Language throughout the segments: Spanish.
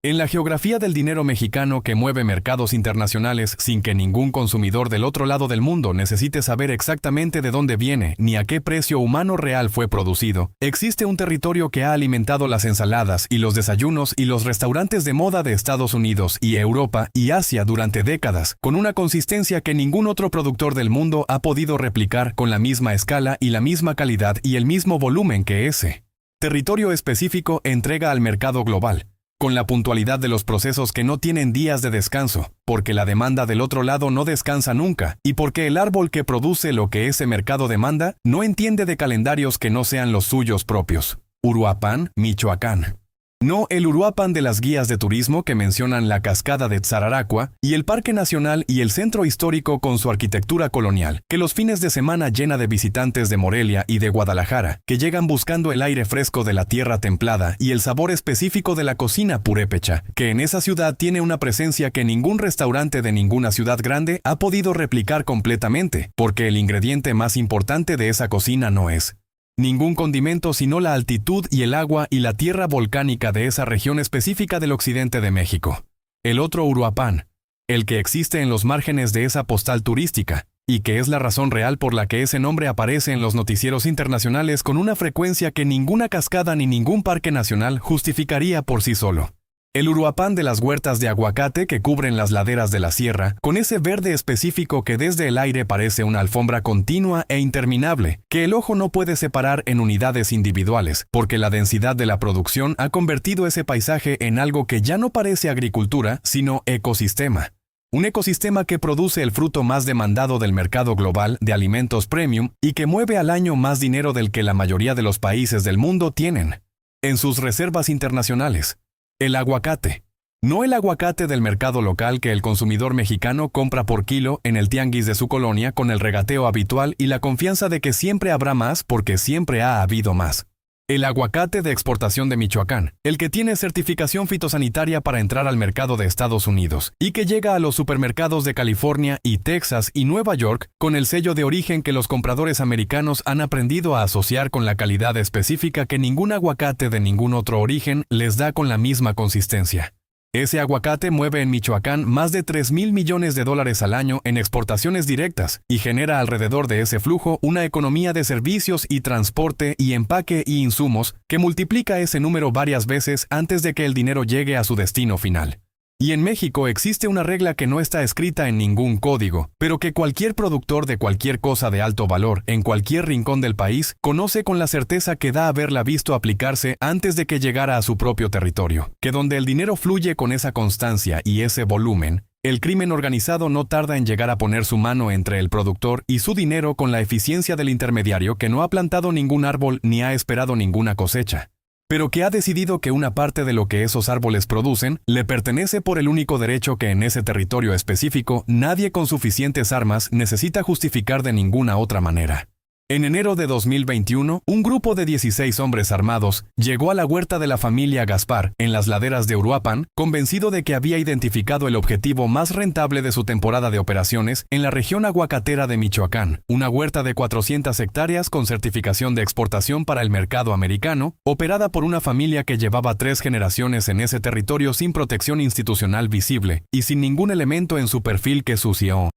En la geografía del dinero mexicano que mueve mercados internacionales sin que ningún consumidor del otro lado del mundo necesite saber exactamente de dónde viene ni a qué precio humano real fue producido, existe un territorio que ha alimentado las ensaladas y los desayunos y los restaurantes de moda de Estados Unidos y Europa y Asia durante décadas, con una consistencia que ningún otro productor del mundo ha podido replicar con la misma escala y la misma calidad y el mismo volumen que ese territorio específico entrega al mercado global, con la puntualidad de los procesos que no tienen días de descanso, porque la demanda del otro lado no descansa nunca, y porque el árbol que produce lo que ese mercado demanda no entiende de calendarios que no sean los suyos propios. Uruapan, Michoacán. No el Uruapan de las guías de turismo que mencionan la cascada de Tzararacua y el Parque Nacional y el Centro Histórico con su arquitectura colonial, que los fines de semana llena de visitantes de Morelia y de Guadalajara, que llegan buscando el aire fresco de la tierra templada y el sabor específico de la cocina purépecha, que en esa ciudad tiene una presencia que ningún restaurante de ninguna ciudad grande ha podido replicar completamente, porque el ingrediente más importante de esa cocina no es ningún condimento sino la altitud y el agua y la tierra volcánica de esa región específica del occidente de México. El otro Uruapan, el que existe en los márgenes de esa postal turística, y que es la razón real por la que ese nombre aparece en los noticieros internacionales con una frecuencia que ninguna cascada ni ningún parque nacional justificaría por sí solo. El Uruapan de las huertas de aguacate que cubren las laderas de la sierra, con ese verde específico que desde el aire parece una alfombra continua e interminable, que el ojo no puede separar en unidades individuales, porque la densidad de la producción ha convertido ese paisaje en algo que ya no parece agricultura, sino ecosistema. Un ecosistema que produce el fruto más demandado del mercado global de alimentos premium y que mueve al año más dinero del que la mayoría de los países del mundo tienen en sus reservas internacionales. El aguacate. No el aguacate del mercado local que el consumidor mexicano compra por kilo en el tianguis de su colonia con el regateo habitual y la confianza de que siempre habrá más porque siempre ha habido más. El aguacate de exportación de Michoacán, el que tiene certificación fitosanitaria para entrar al mercado de Estados Unidos y que llega a los supermercados de California y Texas y Nueva York con el sello de origen que los compradores americanos han aprendido a asociar con la calidad específica que ningún aguacate de ningún otro origen les da con la misma consistencia. Ese aguacate mueve en Michoacán más de $3,000 millones al año en exportaciones directas y genera alrededor de ese flujo una economía de servicios y transporte y empaque y insumos que multiplica ese número varias veces antes de que el dinero llegue a su destino final. Y en México existe una regla que no está escrita en ningún código, pero que cualquier productor de cualquier cosa de alto valor en cualquier rincón del país conoce con la certeza que da haberla visto aplicarse antes de que llegara a su propio territorio, que donde el dinero fluye con esa constancia y ese volumen, el crimen organizado no tarda en llegar a poner su mano entre el productor y su dinero con la eficiencia del intermediario que no ha plantado ningún árbol ni ha esperado ninguna cosecha, pero que ha decidido que una parte de lo que esos árboles producen le pertenece por el único derecho que en ese territorio específico nadie con suficientes armas necesita justificar de ninguna otra manera. En enero de 2021, un grupo de 16 hombres armados llegó a la huerta de la familia Gaspar, en las laderas de Uruapan, convencido de que había identificado el objetivo más rentable de su temporada de operaciones en la región aguacatera de Michoacán, una huerta de 400 hectáreas con certificación de exportación para el mercado americano, operada por una familia que llevaba 3 generaciones en ese territorio sin protección institucional visible y sin ningún elemento en su perfil que sucio.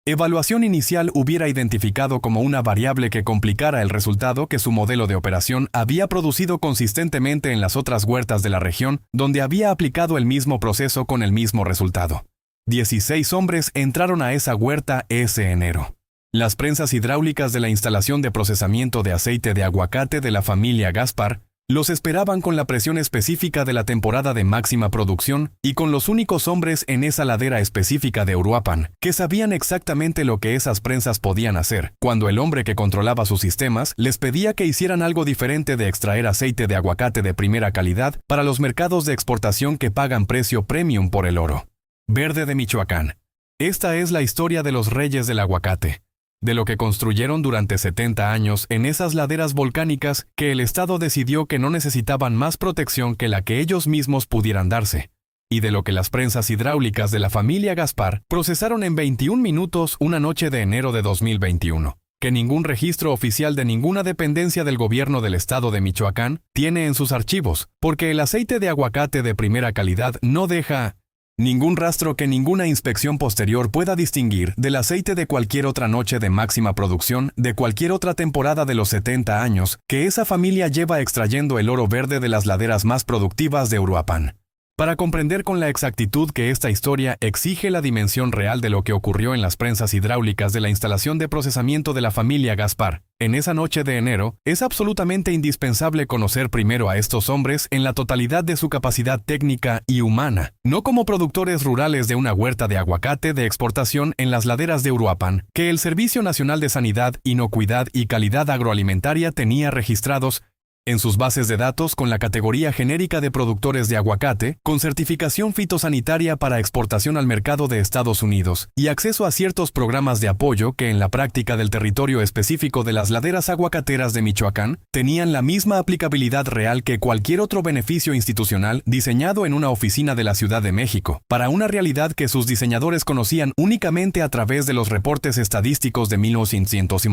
Evaluación inicial hubiera identificado como una variable que complicara el resultado que su modelo de operación había producido consistentemente en las otras huertas de la región, donde había aplicado el mismo proceso con el mismo resultado. 16 hombres entraron a esa huerta ese enero. Las prensas hidráulicas de la instalación de procesamiento de aceite de aguacate de la familia Gaspar los esperaban con la presión específica de la temporada de máxima producción y con los únicos hombres en esa ladera específica de Uruapan, que sabían exactamente lo que esas prensas podían hacer, cuando el hombre que controlaba sus sistemas les pedía que hicieran algo diferente de extraer aceite de aguacate de primera calidad para los mercados de exportación que pagan precio premium por el oro verde de Michoacán. Esta es la historia de los reyes del aguacate, de lo que construyeron durante 70 años en esas laderas volcánicas que el Estado decidió que no necesitaban más protección que la que ellos mismos pudieran darse, y de lo que las prensas hidráulicas de la familia Gaspar procesaron en 21 minutos una noche de enero de 2021. que ningún registro oficial de ninguna dependencia del gobierno del estado de Michoacán tiene en sus archivos, porque el aceite de aguacate de primera calidad no deja ningún rastro que ninguna inspección posterior pueda distinguir del aceite de cualquier otra noche de máxima producción, de cualquier otra temporada de los 70 años, que esa familia lleva extrayendo el oro verde de las laderas más productivas de Uruapan. Para comprender con la exactitud que esta historia exige la dimensión real de lo que ocurrió en las prensas hidráulicas de la instalación de procesamiento de la familia Gaspar, en esa noche de enero, es absolutamente indispensable conocer primero a estos hombres en la totalidad de su capacidad técnica y humana, no como productores rurales de una huerta de aguacate de exportación en las laderas de Uruapan, que el Servicio Nacional de Sanidad, Inocuidad y Calidad Agroalimentaria tenía registrados en sus bases de datos con la categoría genérica de productores de aguacate, con certificación fitosanitaria para exportación al mercado de Estados Unidos, y acceso a ciertos programas de apoyo que en la práctica del territorio específico de las laderas aguacateras de Michoacán, tenían la misma aplicabilidad real que cualquier otro beneficio institucional diseñado en una oficina de la Ciudad de México, para una realidad que sus diseñadores conocían únicamente a través de los reportes estadísticos de 1900.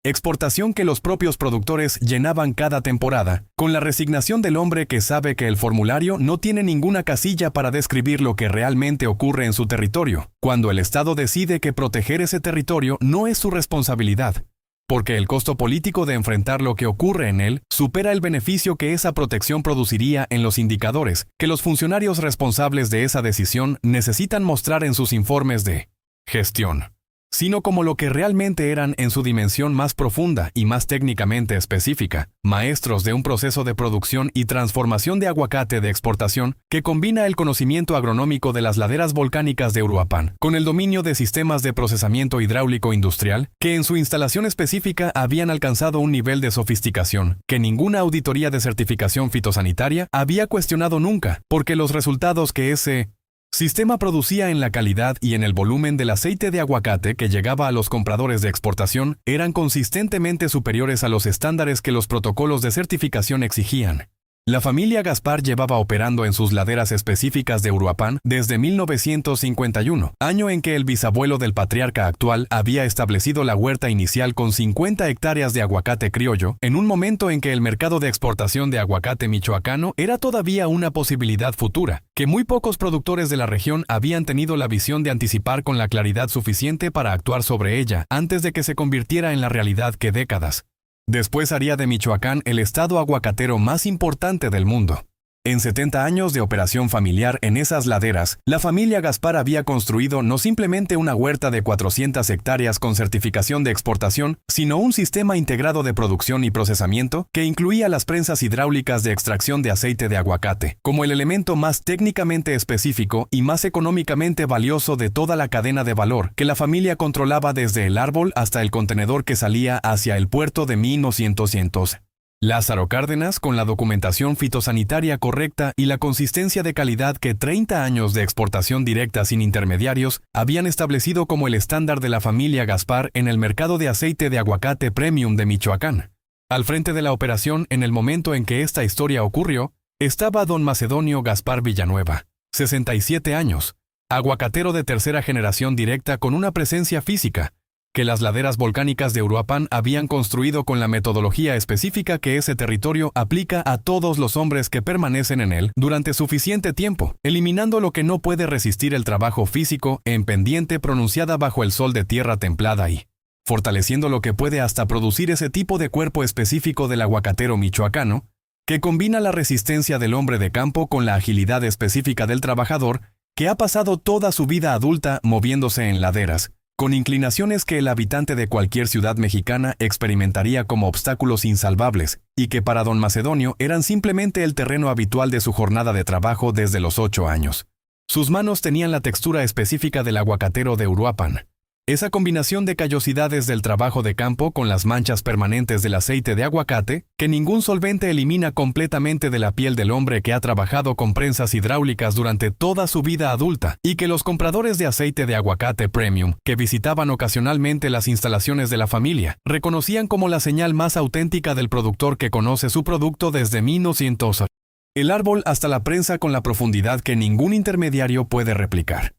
Exportación que los propios productores llenaban cada temporada, con la resignación del hombre que sabe que el formulario no tiene ninguna casilla para describir lo que realmente ocurre en su territorio, cuando el Estado decide que proteger ese territorio no es su responsabilidad, porque el costo político de enfrentar lo que ocurre en él supera el beneficio que esa protección produciría en los indicadores que los funcionarios responsables de esa decisión necesitan mostrar en sus informes de gestión, sino como lo que realmente eran en su dimensión más profunda y más técnicamente específica, maestros de un proceso de producción y transformación de aguacate de exportación que combina el conocimiento agronómico de las laderas volcánicas de Uruapan con el dominio de sistemas de procesamiento hidráulico industrial que en su instalación específica habían alcanzado un nivel de sofisticación que ninguna auditoría de certificación fitosanitaria había cuestionado nunca, porque los resultados que ese sistema producía en la calidad y en el volumen del aceite de aguacate que llegaba a los compradores de exportación eran consistentemente superiores a los estándares que los protocolos de certificación exigían. La familia Gaspar llevaba operando en sus laderas específicas de Uruapan desde 1951, año en que el bisabuelo del patriarca actual había establecido la huerta inicial con 50 hectáreas de aguacate criollo, en un momento en que el mercado de exportación de aguacate michoacano era todavía una posibilidad futura, que muy pocos productores de la región habían tenido la visión de anticipar con la claridad suficiente para actuar sobre ella antes de que se convirtiera en la realidad que décadas después haría de Michoacán el estado aguacatero más importante del mundo. En 70 años de operación familiar en esas laderas, la familia Gaspar había construido no simplemente una huerta de 400 hectáreas con certificación de exportación, sino un sistema integrado de producción y procesamiento que incluía las prensas hidráulicas de extracción de aceite de aguacate, como el elemento más técnicamente específico y más económicamente valioso de toda la cadena de valor que la familia controlaba desde el árbol hasta el contenedor que salía hacia el puerto de 1900. Lázaro Cárdenas, con la documentación fitosanitaria correcta y la consistencia de calidad que 30 años de exportación directa sin intermediarios habían establecido como el estándar de la familia Gaspar en el mercado de aceite de aguacate premium de Michoacán. Al frente de la operación, en el momento en que esta historia ocurrió, estaba don Macedonio Gaspar Villanueva, 67 años, aguacatero de tercera generación directa con una presencia física, que las laderas volcánicas de Uruapan habían construido con la metodología específica que ese territorio aplica a todos los hombres que permanecen en él durante suficiente tiempo, eliminando lo que no puede resistir el trabajo físico en pendiente pronunciada bajo el sol de tierra templada y fortaleciendo lo que puede hasta producir ese tipo de cuerpo específico del aguacatero michoacano, que combina la resistencia del hombre de campo con la agilidad específica del trabajador que ha pasado toda su vida adulta moviéndose en laderas, con inclinaciones que el habitante de cualquier ciudad mexicana experimentaría como obstáculos insalvables, y que para don Macedonio eran simplemente el terreno habitual de su jornada de trabajo desde los 8 años. Sus manos tenían la textura específica del aguacatero de Uruapan. Esa combinación de callosidades del trabajo de campo con las manchas permanentes del aceite de aguacate, que ningún solvente elimina completamente de la piel del hombre que ha trabajado con prensas hidráulicas durante toda su vida adulta, y que los compradores de aceite de aguacate premium, que visitaban ocasionalmente las instalaciones de la familia, reconocían como la señal más auténtica del productor que conoce su producto desde 1900. El árbol hasta la prensa con la profundidad que ningún intermediario puede replicar.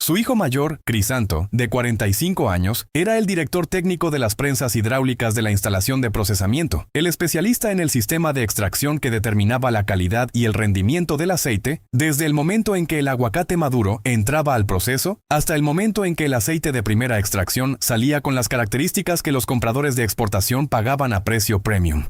Su hijo mayor, Crisanto, de 45 años, era el director técnico de las prensas hidráulicas de la instalación de procesamiento, el especialista en el sistema de extracción que determinaba la calidad y el rendimiento del aceite, desde el momento en que el aguacate maduro entraba al proceso hasta el momento en que el aceite de primera extracción salía con las características que los compradores de exportación pagaban a precio premium.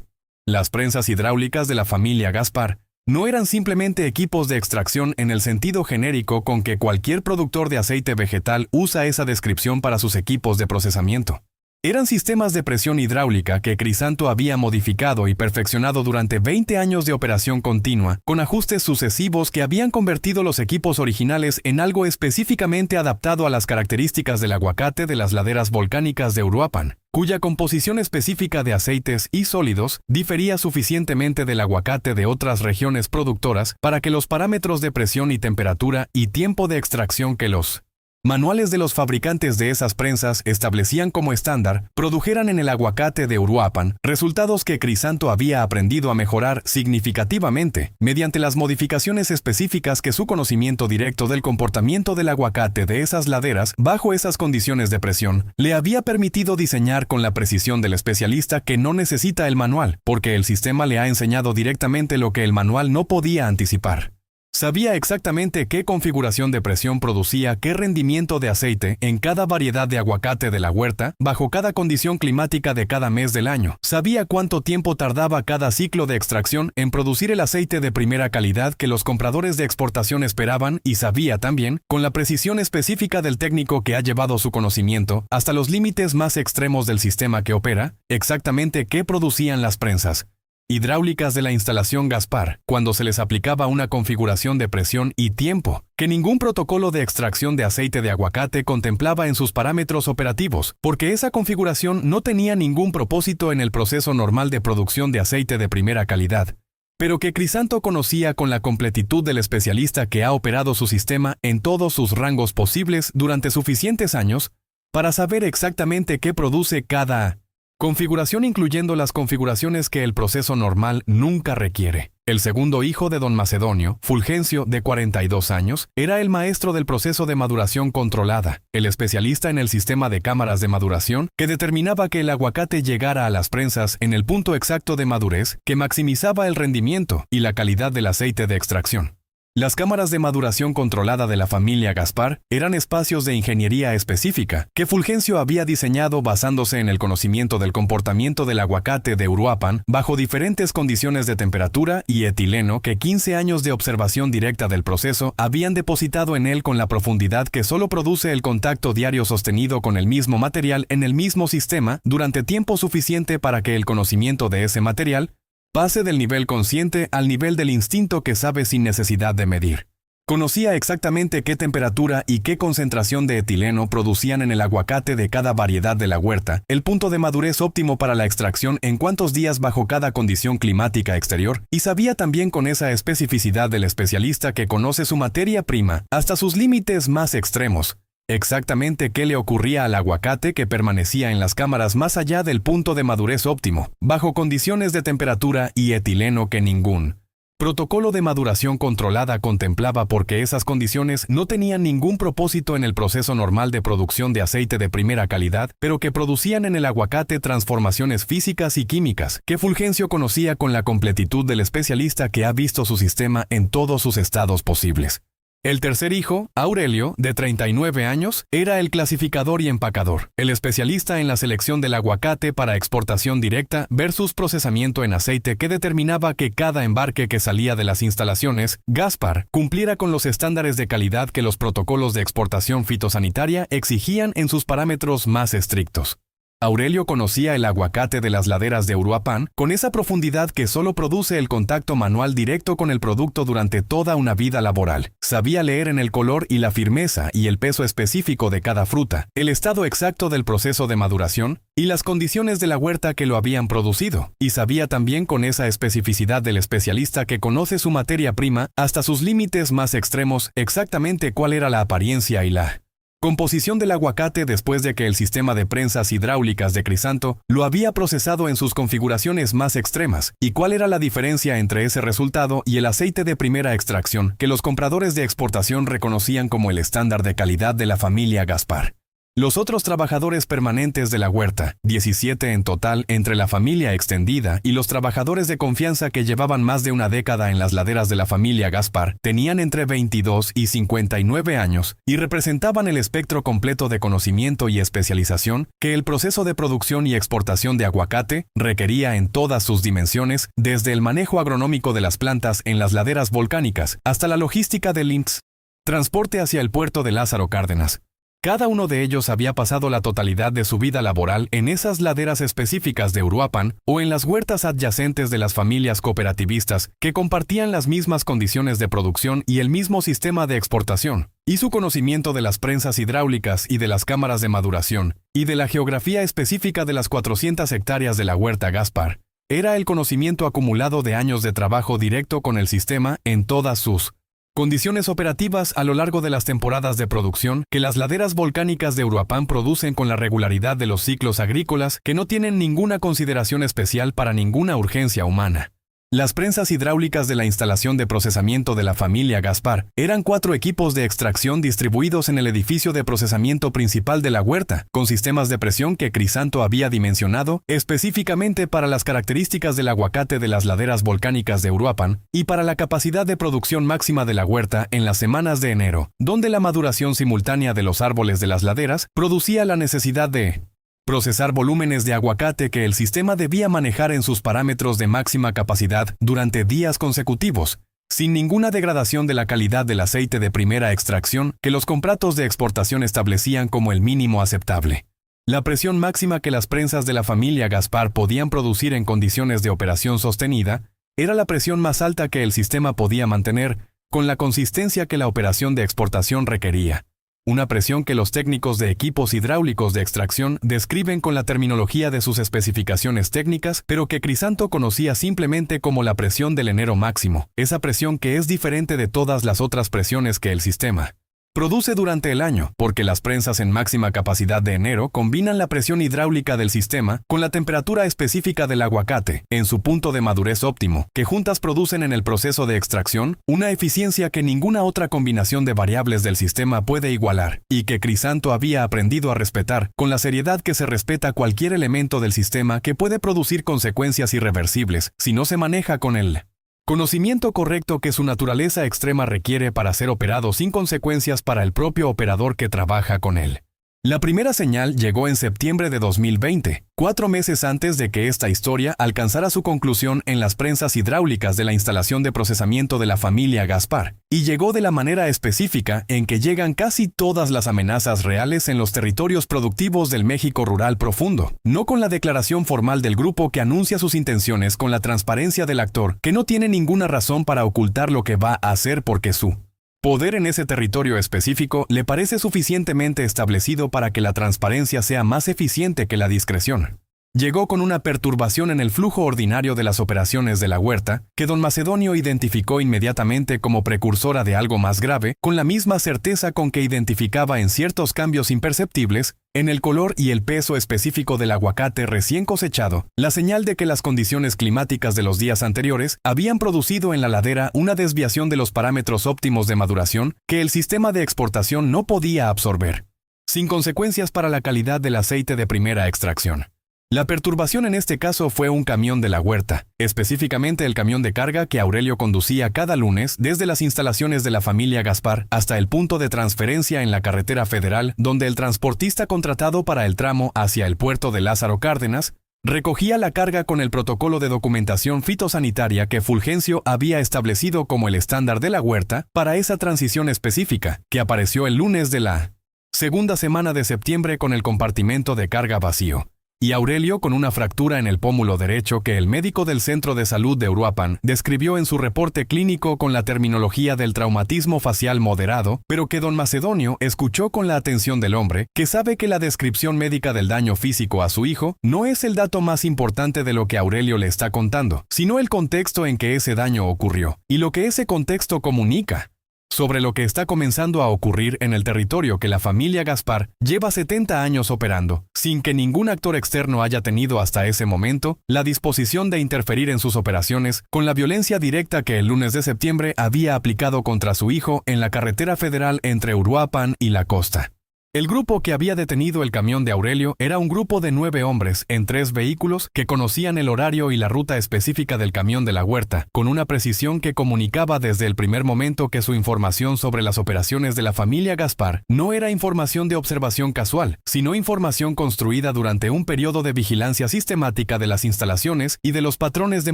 Las prensas hidráulicas de la familia Gaspar no eran simplemente equipos de extracción en el sentido genérico con que cualquier productor de aceite vegetal usa esa descripción para sus equipos de procesamiento. Eran sistemas de presión hidráulica que Crisanto había modificado y perfeccionado durante 20 años de operación continua, con ajustes sucesivos que habían convertido los equipos originales en algo específicamente adaptado a las características del aguacate de las laderas volcánicas de Uruapan, cuya composición específica de aceites y sólidos difería suficientemente del aguacate de otras regiones productoras para que los parámetros de presión y temperatura y tiempo de extracción que los manuales de los fabricantes de esas prensas establecían como estándar produjeran en el aguacate de Uruapan resultados que Crisanto había aprendido a mejorar significativamente mediante las modificaciones específicas que su conocimiento directo del comportamiento del aguacate de esas laderas bajo esas condiciones de presión le había permitido diseñar con la precisión del especialista que no necesita el manual, porque el sistema le ha enseñado directamente lo que el manual no podía anticipar. Sabía exactamente qué configuración de presión producía qué rendimiento de aceite en cada variedad de aguacate de la huerta, bajo cada condición climática de cada mes del año. Sabía cuánto tiempo tardaba cada ciclo de extracción en producir el aceite de primera calidad que los compradores de exportación esperaban y sabía también, con la precisión específica del técnico que ha llevado su conocimiento hasta los límites más extremos del sistema que opera, exactamente qué producían las prensas hidráulicas de la instalación Gaspar, cuando se les aplicaba una configuración de presión y tiempo que ningún protocolo de extracción de aceite de aguacate contemplaba en sus parámetros operativos, porque esa configuración no tenía ningún propósito en el proceso normal de producción de aceite de primera calidad, pero que Crisanto conocía con la completitud del especialista que ha operado su sistema en todos sus rangos posibles durante suficientes años para saber exactamente qué produce cada configuración, incluyendo las configuraciones que el proceso normal nunca requiere. El segundo hijo de don Macedonio, Fulgencio, de 42 años, era el maestro del proceso de maduración controlada, el especialista en el sistema de cámaras de maduración que determinaba que el aguacate llegara a las prensas en el punto exacto de madurez que maximizaba el rendimiento y la calidad del aceite de extracción. Las cámaras de maduración controlada de la familia Gaspar eran espacios de ingeniería específica que Fulgencio había diseñado basándose en el conocimiento del comportamiento del aguacate de Uruapan bajo diferentes condiciones de temperatura y etileno que 15 años de observación directa del proceso habían depositado en él con la profundidad que solo produce el contacto diario sostenido con el mismo material en el mismo sistema durante tiempo suficiente para que el conocimiento de ese material pase del nivel consciente al nivel del instinto que sabe sin necesidad de medir. Conocía exactamente qué temperatura y qué concentración de etileno producían en el aguacate de cada variedad de la huerta, el punto de madurez óptimo para la extracción en cuántos días bajo cada condición climática exterior, y sabía también con esa especificidad del especialista que conoce su materia prima hasta sus límites más extremos, exactamente qué le ocurría al aguacate que permanecía en las cámaras más allá del punto de madurez óptimo, bajo condiciones de temperatura y etileno que ningún protocolo de maduración controlada contemplaba, porque esas condiciones no tenían ningún propósito en el proceso normal de producción de aceite de primera calidad, pero que producían en el aguacate transformaciones físicas y químicas que Fulgencio conocía con la completitud del especialista que ha visto su sistema en todos sus estados posibles. El tercer hijo, Aurelio, de 39 años, era el clasificador y empacador, el especialista en la selección del aguacate para exportación directa versus procesamiento en aceite que determinaba que cada embarque que salía de las instalaciones Gaspar cumpliera con los estándares de calidad que los protocolos de exportación fitosanitaria exigían en sus parámetros más estrictos. Aurelio conocía el aguacate de las laderas de Uruapan con esa profundidad que solo produce el contacto manual directo con el producto durante toda una vida laboral. Sabía leer en el color y la firmeza y el peso específico de cada fruta, el estado exacto del proceso de maduración y las condiciones de la huerta que lo habían producido. Y sabía también con esa especificidad del especialista que conoce su materia prima hasta sus límites más extremos exactamente cuál era la apariencia y la Composición del aguacate después de que el sistema de prensas hidráulicas de Crisanto lo había procesado en sus configuraciones más extremas, y cuál era la diferencia entre ese resultado y el aceite de primera extracción que los compradores de exportación reconocían como el estándar de calidad de la familia Gaspar. Los otros trabajadores permanentes de la huerta, 17 en total entre la familia extendida y los trabajadores de confianza que llevaban más de una década en las laderas de la familia Gaspar, tenían entre 22 y 59 años y representaban el espectro completo de conocimiento y especialización que el proceso de producción y exportación de aguacate requería en todas sus dimensiones, desde el manejo agronómico de las plantas en las laderas volcánicas hasta la logística del INPS, transporte hacia el puerto de Lázaro Cárdenas. Cada uno de ellos había pasado la totalidad de su vida laboral en esas laderas específicas de Uruapan o en las huertas adyacentes de las familias cooperativistas que compartían las mismas condiciones de producción y el mismo sistema de exportación, y su conocimiento de las prensas hidráulicas y de las cámaras de maduración, y de la geografía específica de las 400 hectáreas de la huerta Gaspar, era el conocimiento acumulado de años de trabajo directo con el sistema en todas sus condiciones operativas a lo largo de las temporadas de producción que las laderas volcánicas de Uruapan producen con la regularidad de los ciclos agrícolas que no tienen ninguna consideración especial para ninguna urgencia humana. Las prensas hidráulicas de la instalación de procesamiento de la familia Gaspar eran 4 equipos de extracción distribuidos en el edificio de procesamiento principal de la huerta, con sistemas de presión que Crisanto había dimensionado específicamente para las características del aguacate de las laderas volcánicas de Uruapan y para la capacidad de producción máxima de la huerta en las semanas de enero, donde la maduración simultánea de los árboles de las laderas producía la necesidad de procesar volúmenes de aguacate que el sistema debía manejar en sus parámetros de máxima capacidad durante días consecutivos, sin ninguna degradación de la calidad del aceite de primera extracción que los contratos de exportación establecían como el mínimo aceptable. La presión máxima que las prensas de la familia Gaspar podían producir en condiciones de operación sostenida era la presión más alta que el sistema podía mantener, con la consistencia que la operación de exportación requería. Una presión que los técnicos de equipos hidráulicos de extracción describen con la terminología de sus especificaciones técnicas, pero que Crisanto conocía simplemente como la presión del enero máximo, esa presión que es diferente de todas las otras presiones que el sistema produce durante el año, porque las prensas en máxima capacidad de enero combinan la presión hidráulica del sistema con la temperatura específica del aguacate, en su punto de madurez óptimo, que juntas producen en el proceso de extracción una eficiencia que ninguna otra combinación de variables del sistema puede igualar, y que Crisanto había aprendido a respetar con la seriedad que se respeta cualquier elemento del sistema que puede producir consecuencias irreversibles si no se maneja con él. Conocimiento correcto que su naturaleza extrema requiere para ser operado sin consecuencias para el propio operador que trabaja con él. La primera señal llegó en septiembre de 2020, 4 meses antes de que esta historia alcanzara su conclusión en las prensas hidráulicas de la instalación de procesamiento de la familia Gaspar, y llegó de la manera específica en que llegan casi todas las amenazas reales en los territorios productivos del México rural profundo, no con la declaración formal del grupo que anuncia sus intenciones con la transparencia del actor que no tiene ninguna razón para ocultar lo que va a hacer porque su poder en ese territorio específico le parece suficientemente establecido para que la transparencia sea más eficiente que la discreción. Llegó con una perturbación en el flujo ordinario de las operaciones de la huerta, que don Macedonio identificó inmediatamente como precursora de algo más grave, con la misma certeza con que identificaba en ciertos cambios imperceptibles, en el color y el peso específico del aguacate recién cosechado, la señal de que las condiciones climáticas de los días anteriores habían producido en la ladera una desviación de los parámetros óptimos de maduración que el sistema de exportación no podía absorber, sin consecuencias para la calidad del aceite de primera extracción. La perturbación en este caso fue un camión de la huerta, específicamente el camión de carga que Aurelio conducía cada lunes desde las instalaciones de la familia Gaspar hasta el punto de transferencia en la carretera federal donde el transportista contratado para el tramo hacia el puerto de Lázaro Cárdenas recogía la carga con el protocolo de documentación fitosanitaria que Fulgencio había establecido como el estándar de la huerta para esa transición específica, que apareció el lunes de la segunda semana de septiembre con el compartimento de carga vacío. Y Aurelio con una fractura en el pómulo derecho que el médico del Centro de Salud de Uruapan describió en su reporte clínico con la terminología del traumatismo facial moderado, pero que don Macedonio escuchó con la atención del hombre, que sabe que la descripción médica del daño físico a su hijo no es el dato más importante de lo que Aurelio le está contando, sino el contexto en que ese daño ocurrió, y lo que ese contexto comunica. sobre lo que está comenzando a ocurrir en el territorio que la familia Gaspar lleva 70 años operando, sin que ningún actor externo haya tenido hasta ese momento la disposición de interferir en sus operaciones con la violencia directa que el lunes de septiembre había aplicado contra su hijo en la carretera federal entre Uruapan y La Costa. El grupo que había detenido el camión de Aurelio era un grupo de 9 hombres en 3 vehículos que conocían el horario y la ruta específica del camión de la huerta, con una precisión que comunicaba desde el primer momento que su información sobre las operaciones de la familia Gaspar no era información de observación casual, sino información construida durante un periodo de vigilancia sistemática de las instalaciones y de los patrones de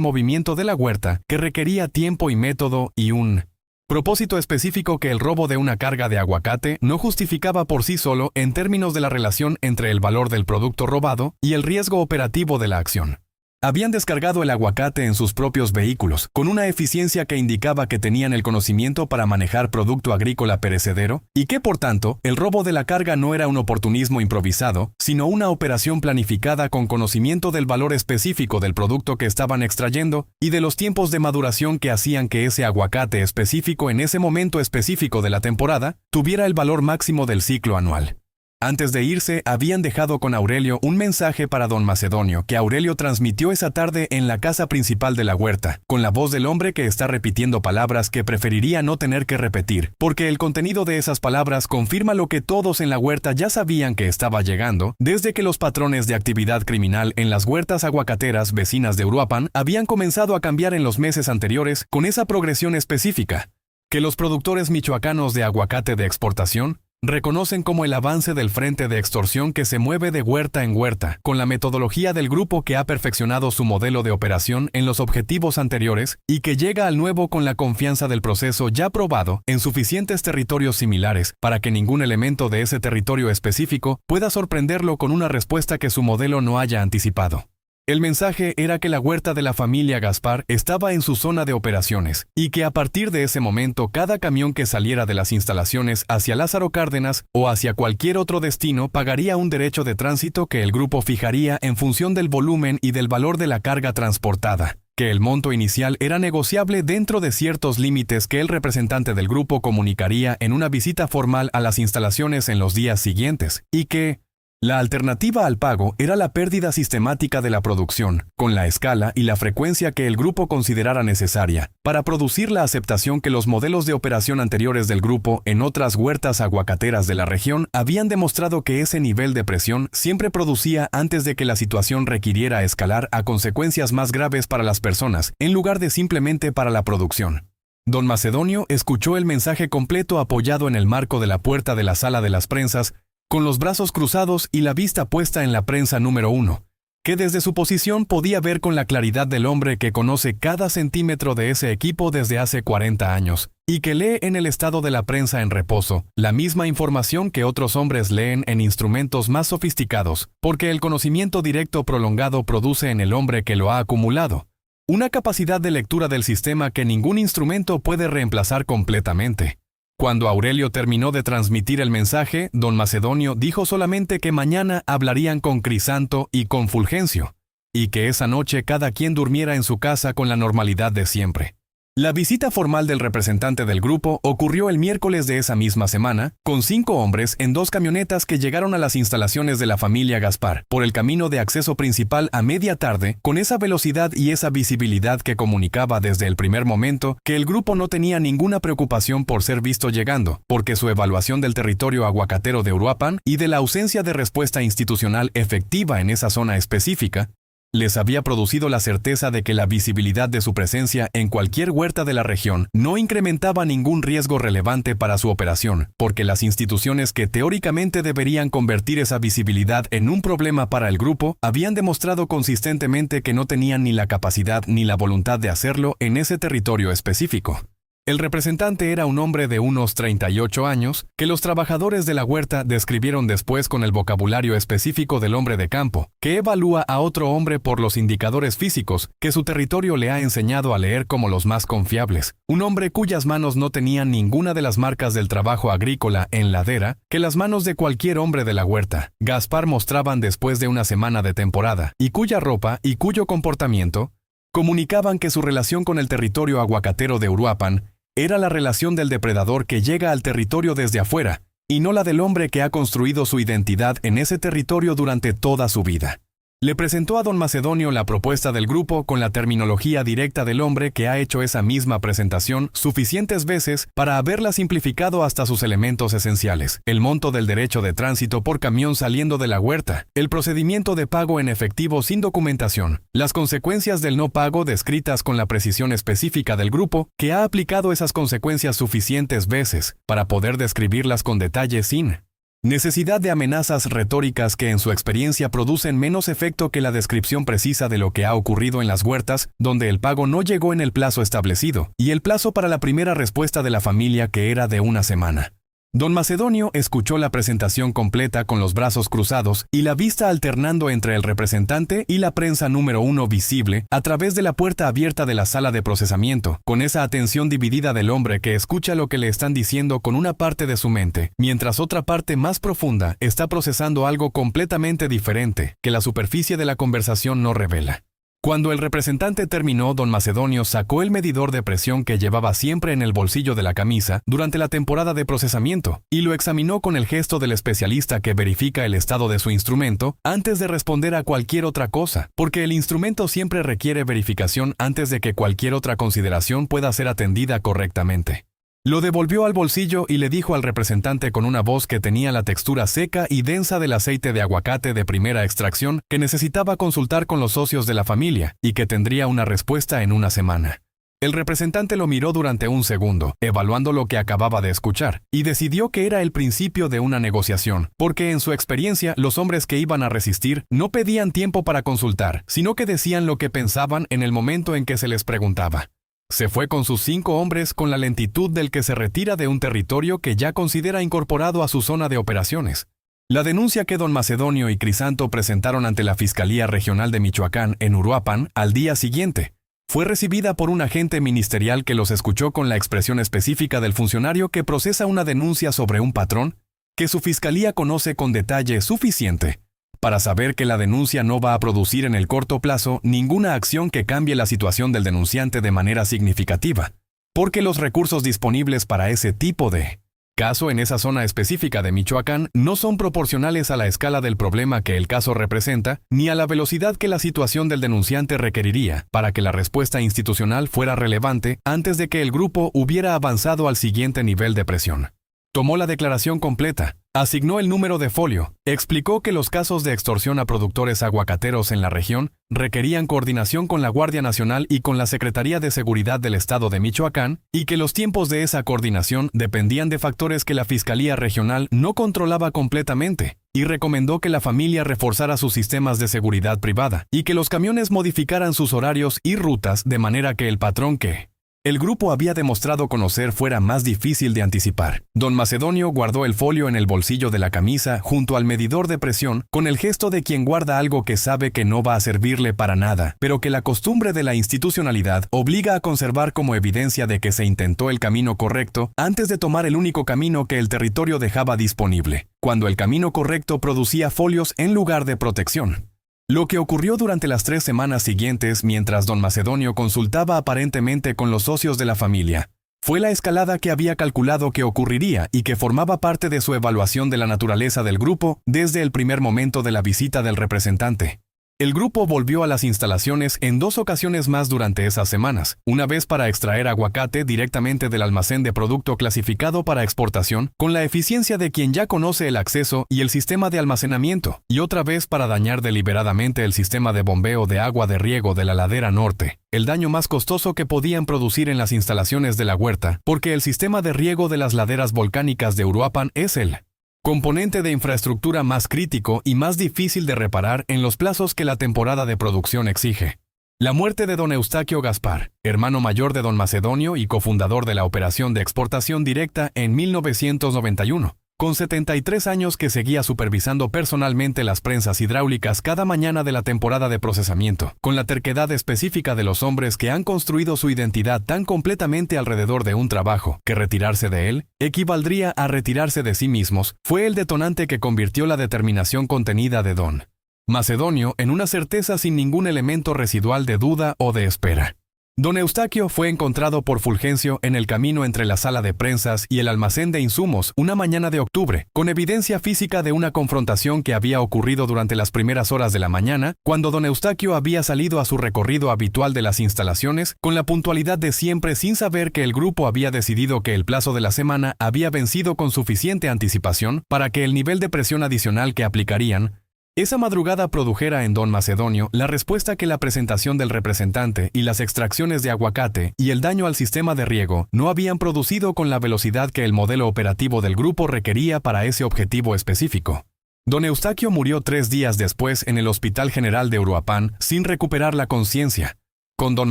movimiento de la huerta que requería tiempo y método y un propósito específico que el robo de una carga de aguacate no justificaba por sí solo en términos de la relación entre el valor del producto robado y el riesgo operativo de la acción. Habían descargado el aguacate en sus propios vehículos, con una eficiencia que indicaba que tenían el conocimiento para manejar producto agrícola perecedero, y que, por tanto, el robo de la carga no era un oportunismo improvisado, sino una operación planificada con conocimiento del valor específico del producto que estaban extrayendo y de los tiempos de maduración que hacían que ese aguacate específico en ese momento específico de la temporada tuviera el valor máximo del ciclo anual. Antes de irse, habían dejado con Aurelio un mensaje para don Macedonio que Aurelio transmitió esa tarde en la casa principal de la huerta, con la voz del hombre que está repitiendo palabras que preferiría no tener que repetir, porque el contenido de esas palabras confirma lo que todos en la huerta ya sabían que estaba llegando, desde que los patrones de actividad criminal en las huertas aguacateras vecinas de Uruapan habían comenzado a cambiar en los meses anteriores con esa progresión específica, que los productores michoacanos de aguacate de exportación reconocen como el avance del frente de extorsión que se mueve de huerta en huerta, con la metodología del grupo que ha perfeccionado su modelo de operación en los objetivos anteriores y que llega al nuevo con la confianza del proceso ya probado en suficientes territorios similares para que ningún elemento de ese territorio específico pueda sorprenderlo con una respuesta que su modelo no haya anticipado. El mensaje era que la huerta de la familia Gaspar estaba en su zona de operaciones y que a partir de ese momento cada camión que saliera de las instalaciones hacia Lázaro Cárdenas o hacia cualquier otro destino pagaría un derecho de tránsito que el grupo fijaría en función del volumen y del valor de la carga transportada, que el monto inicial era negociable dentro de ciertos límites que el representante del grupo comunicaría en una visita formal a las instalaciones en los días siguientes, y que la alternativa al pago era la pérdida sistemática de la producción, con la escala y la frecuencia que el grupo considerara necesaria, para producir la aceptación que los modelos de operación anteriores del grupo en otras huertas aguacateras de la región habían demostrado que ese nivel de presión siempre producía antes de que la situación requiriera escalar a consecuencias más graves para las personas, en lugar de simplemente para la producción. Don Macedonio escuchó el mensaje completo apoyado en el marco de la puerta de la sala de las prensas, con los brazos cruzados y la vista puesta en la prensa número 1, que desde su posición podía ver con la claridad del hombre que conoce cada centímetro de ese equipo desde hace 40 años, y que lee en el estado de la prensa en reposo la misma información que otros hombres leen en instrumentos más sofisticados, porque el conocimiento directo prolongado produce en el hombre que lo ha acumulado una capacidad de lectura del sistema que ningún instrumento puede reemplazar completamente. Cuando Aurelio terminó de transmitir el mensaje, don Macedonio dijo solamente que mañana hablarían con Crisanto y con Fulgencio, y que esa noche cada quien durmiera en su casa con la normalidad de siempre. La visita formal del representante del grupo ocurrió el miércoles de esa misma semana, con 5 hombres en 2 camionetas que llegaron a las instalaciones de la familia Gaspar, por el camino de acceso principal a media tarde, con esa velocidad y esa visibilidad que comunicaba desde el primer momento que el grupo no tenía ninguna preocupación por ser visto llegando, porque su evaluación del territorio aguacatero de Uruapan y de la ausencia de respuesta institucional efectiva en esa zona específica, les había producido la certeza de que la visibilidad de su presencia en cualquier huerta de la región no incrementaba ningún riesgo relevante para su operación, porque las instituciones que teóricamente deberían convertir esa visibilidad en un problema para el grupo habían demostrado consistentemente que no tenían ni la capacidad ni la voluntad de hacerlo en ese territorio específico. El representante era un hombre de unos 38 años, que los trabajadores de la huerta describieron después con el vocabulario específico del hombre de campo, que evalúa a otro hombre por los indicadores físicos que su territorio le ha enseñado a leer como los más confiables. Un hombre cuyas manos no tenían ninguna de las marcas del trabajo agrícola en ladera que las manos de cualquier hombre de la huerta Gaspar mostraban después de una semana de temporada, y cuya ropa y cuyo comportamiento comunicaban que su relación con el territorio aguacatero de Uruapan Era la relación del depredador que llega al territorio desde afuera, y no la del hombre que ha construido su identidad en ese territorio durante toda su vida. Le presentó a don Macedonio la propuesta del grupo con la terminología directa del hombre que ha hecho esa misma presentación suficientes veces para haberla simplificado hasta sus elementos esenciales: el monto del derecho de tránsito por camión saliendo de la huerta, el procedimiento de pago en efectivo sin documentación, las consecuencias del no pago descritas con la precisión específica del grupo que ha aplicado esas consecuencias suficientes veces para poder describirlas con detalle sin necesidad de amenazas retóricas que en su experiencia producen menos efecto que la descripción precisa de lo que ha ocurrido en las huertas, donde el pago no llegó en el plazo establecido, y el plazo para la primera respuesta de la familia que era de una semana. Don Macedonio escuchó la presentación completa con los brazos cruzados y la vista alternando entre el representante y la prensa número 1 visible a través de la puerta abierta de la sala de procesamiento, con esa atención dividida del hombre que escucha lo que le están diciendo con una parte de su mente, mientras otra parte más profunda está procesando algo completamente diferente que la superficie de la conversación no revela. Cuando el representante terminó, don Macedonio sacó el medidor de presión que llevaba siempre en el bolsillo de la camisa durante la temporada de procesamiento y lo examinó con el gesto del especialista que verifica el estado de su instrumento antes de responder a cualquier otra cosa, porque el instrumento siempre requiere verificación antes de que cualquier otra consideración pueda ser atendida correctamente. Lo devolvió al bolsillo y le dijo al representante con una voz que tenía la textura seca y densa del aceite de aguacate de primera extracción que necesitaba consultar con los socios de la familia y que tendría una respuesta en una semana. El representante lo miró durante un segundo, evaluando lo que acababa de escuchar, y decidió que era el principio de una negociación, porque en su experiencia los hombres que iban a resistir no pedían tiempo para consultar, sino que decían lo que pensaban en el momento en que se les preguntaba. Se fue con sus 5 hombres con la lentitud del que se retira de un territorio que ya considera incorporado a su zona de operaciones. La denuncia que don Macedonio y Crisanto presentaron ante la Fiscalía Regional de Michoacán en Uruapan al día siguiente fue recibida por un agente ministerial que los escuchó con la expresión específica del funcionario que procesa una denuncia sobre un patrón que su fiscalía conoce con detalle suficiente para saber que la denuncia no va a producir en el corto plazo ninguna acción que cambie la situación del denunciante de manera significativa, porque los recursos disponibles para ese tipo de caso en esa zona específica de Michoacán no son proporcionales a la escala del problema que el caso representa, ni a la velocidad que la situación del denunciante requeriría para que la respuesta institucional fuera relevante antes de que el grupo hubiera avanzado al siguiente nivel de presión. Tomó la declaración completa, asignó el número de folio, explicó que los casos de extorsión a productores aguacateros en la región requerían coordinación con la Guardia Nacional y con la Secretaría de Seguridad del Estado de Michoacán, y que los tiempos de esa coordinación dependían de factores que la Fiscalía Regional no controlaba completamente, y recomendó que la familia reforzara sus sistemas de seguridad privada, y que los camiones modificaran sus horarios y rutas de manera que el patrón que el grupo había demostrado conocer fuera más difícil de anticipar. Don Macedonio guardó el folio en el bolsillo de la camisa junto al medidor de presión con el gesto de quien guarda algo que sabe que no va a servirle para nada, pero que la costumbre de la institucionalidad obliga a conservar como evidencia de que se intentó el camino correcto antes de tomar el único camino que el territorio dejaba disponible, cuando el camino correcto producía folios en lugar de protección. Lo que ocurrió durante las 3 semanas siguientes mientras don Macedonio consultaba aparentemente con los socios de la familia fue la escalada que había calculado que ocurriría y que formaba parte de su evaluación de la naturaleza del grupo desde el primer momento de la visita del representante. El grupo volvió a las instalaciones en 2 ocasiones más durante esas semanas, una vez para extraer aguacate directamente del almacén de producto clasificado para exportación, con la eficiencia de quien ya conoce el acceso y el sistema de almacenamiento, y otra vez para dañar deliberadamente el sistema de bombeo de agua de riego de la ladera norte, el daño más costoso que podían producir en las instalaciones de la huerta, porque el sistema de riego de las laderas volcánicas de Uruapan es el componente de infraestructura más crítico y más difícil de reparar en los plazos que la temporada de producción exige. La muerte de don Eustaquio Gaspar, hermano mayor de don Macedonio y cofundador de la operación de exportación directa en 1991, con 73 años que seguía supervisando personalmente las prensas hidráulicas cada mañana de la temporada de procesamiento, con la terquedad específica de los hombres que han construido su identidad tan completamente alrededor de un trabajo, que retirarse de él equivaldría a retirarse de sí mismos, fue el detonante que convirtió la determinación contenida de don Macedonio en una certeza sin ningún elemento residual de duda o de espera. Don Eustaquio fue encontrado por Fulgencio en el camino entre la sala de prensas y el almacén de insumos una mañana de octubre, con evidencia física de una confrontación que había ocurrido durante las primeras horas de la mañana, cuando don Eustaquio había salido a su recorrido habitual de las instalaciones, con la puntualidad de siempre sin saber que el grupo había decidido que el plazo de la semana había vencido con suficiente anticipación para que el nivel de presión adicional que aplicarían esa madrugada produjera en don Macedonio la respuesta que la presentación del representante y las extracciones de aguacate y el daño al sistema de riego no habían producido con la velocidad que el modelo operativo del grupo requería para ese objetivo específico. Don Eustaquio murió 3 días después en el Hospital General de Uruapan sin recuperar la conciencia, con don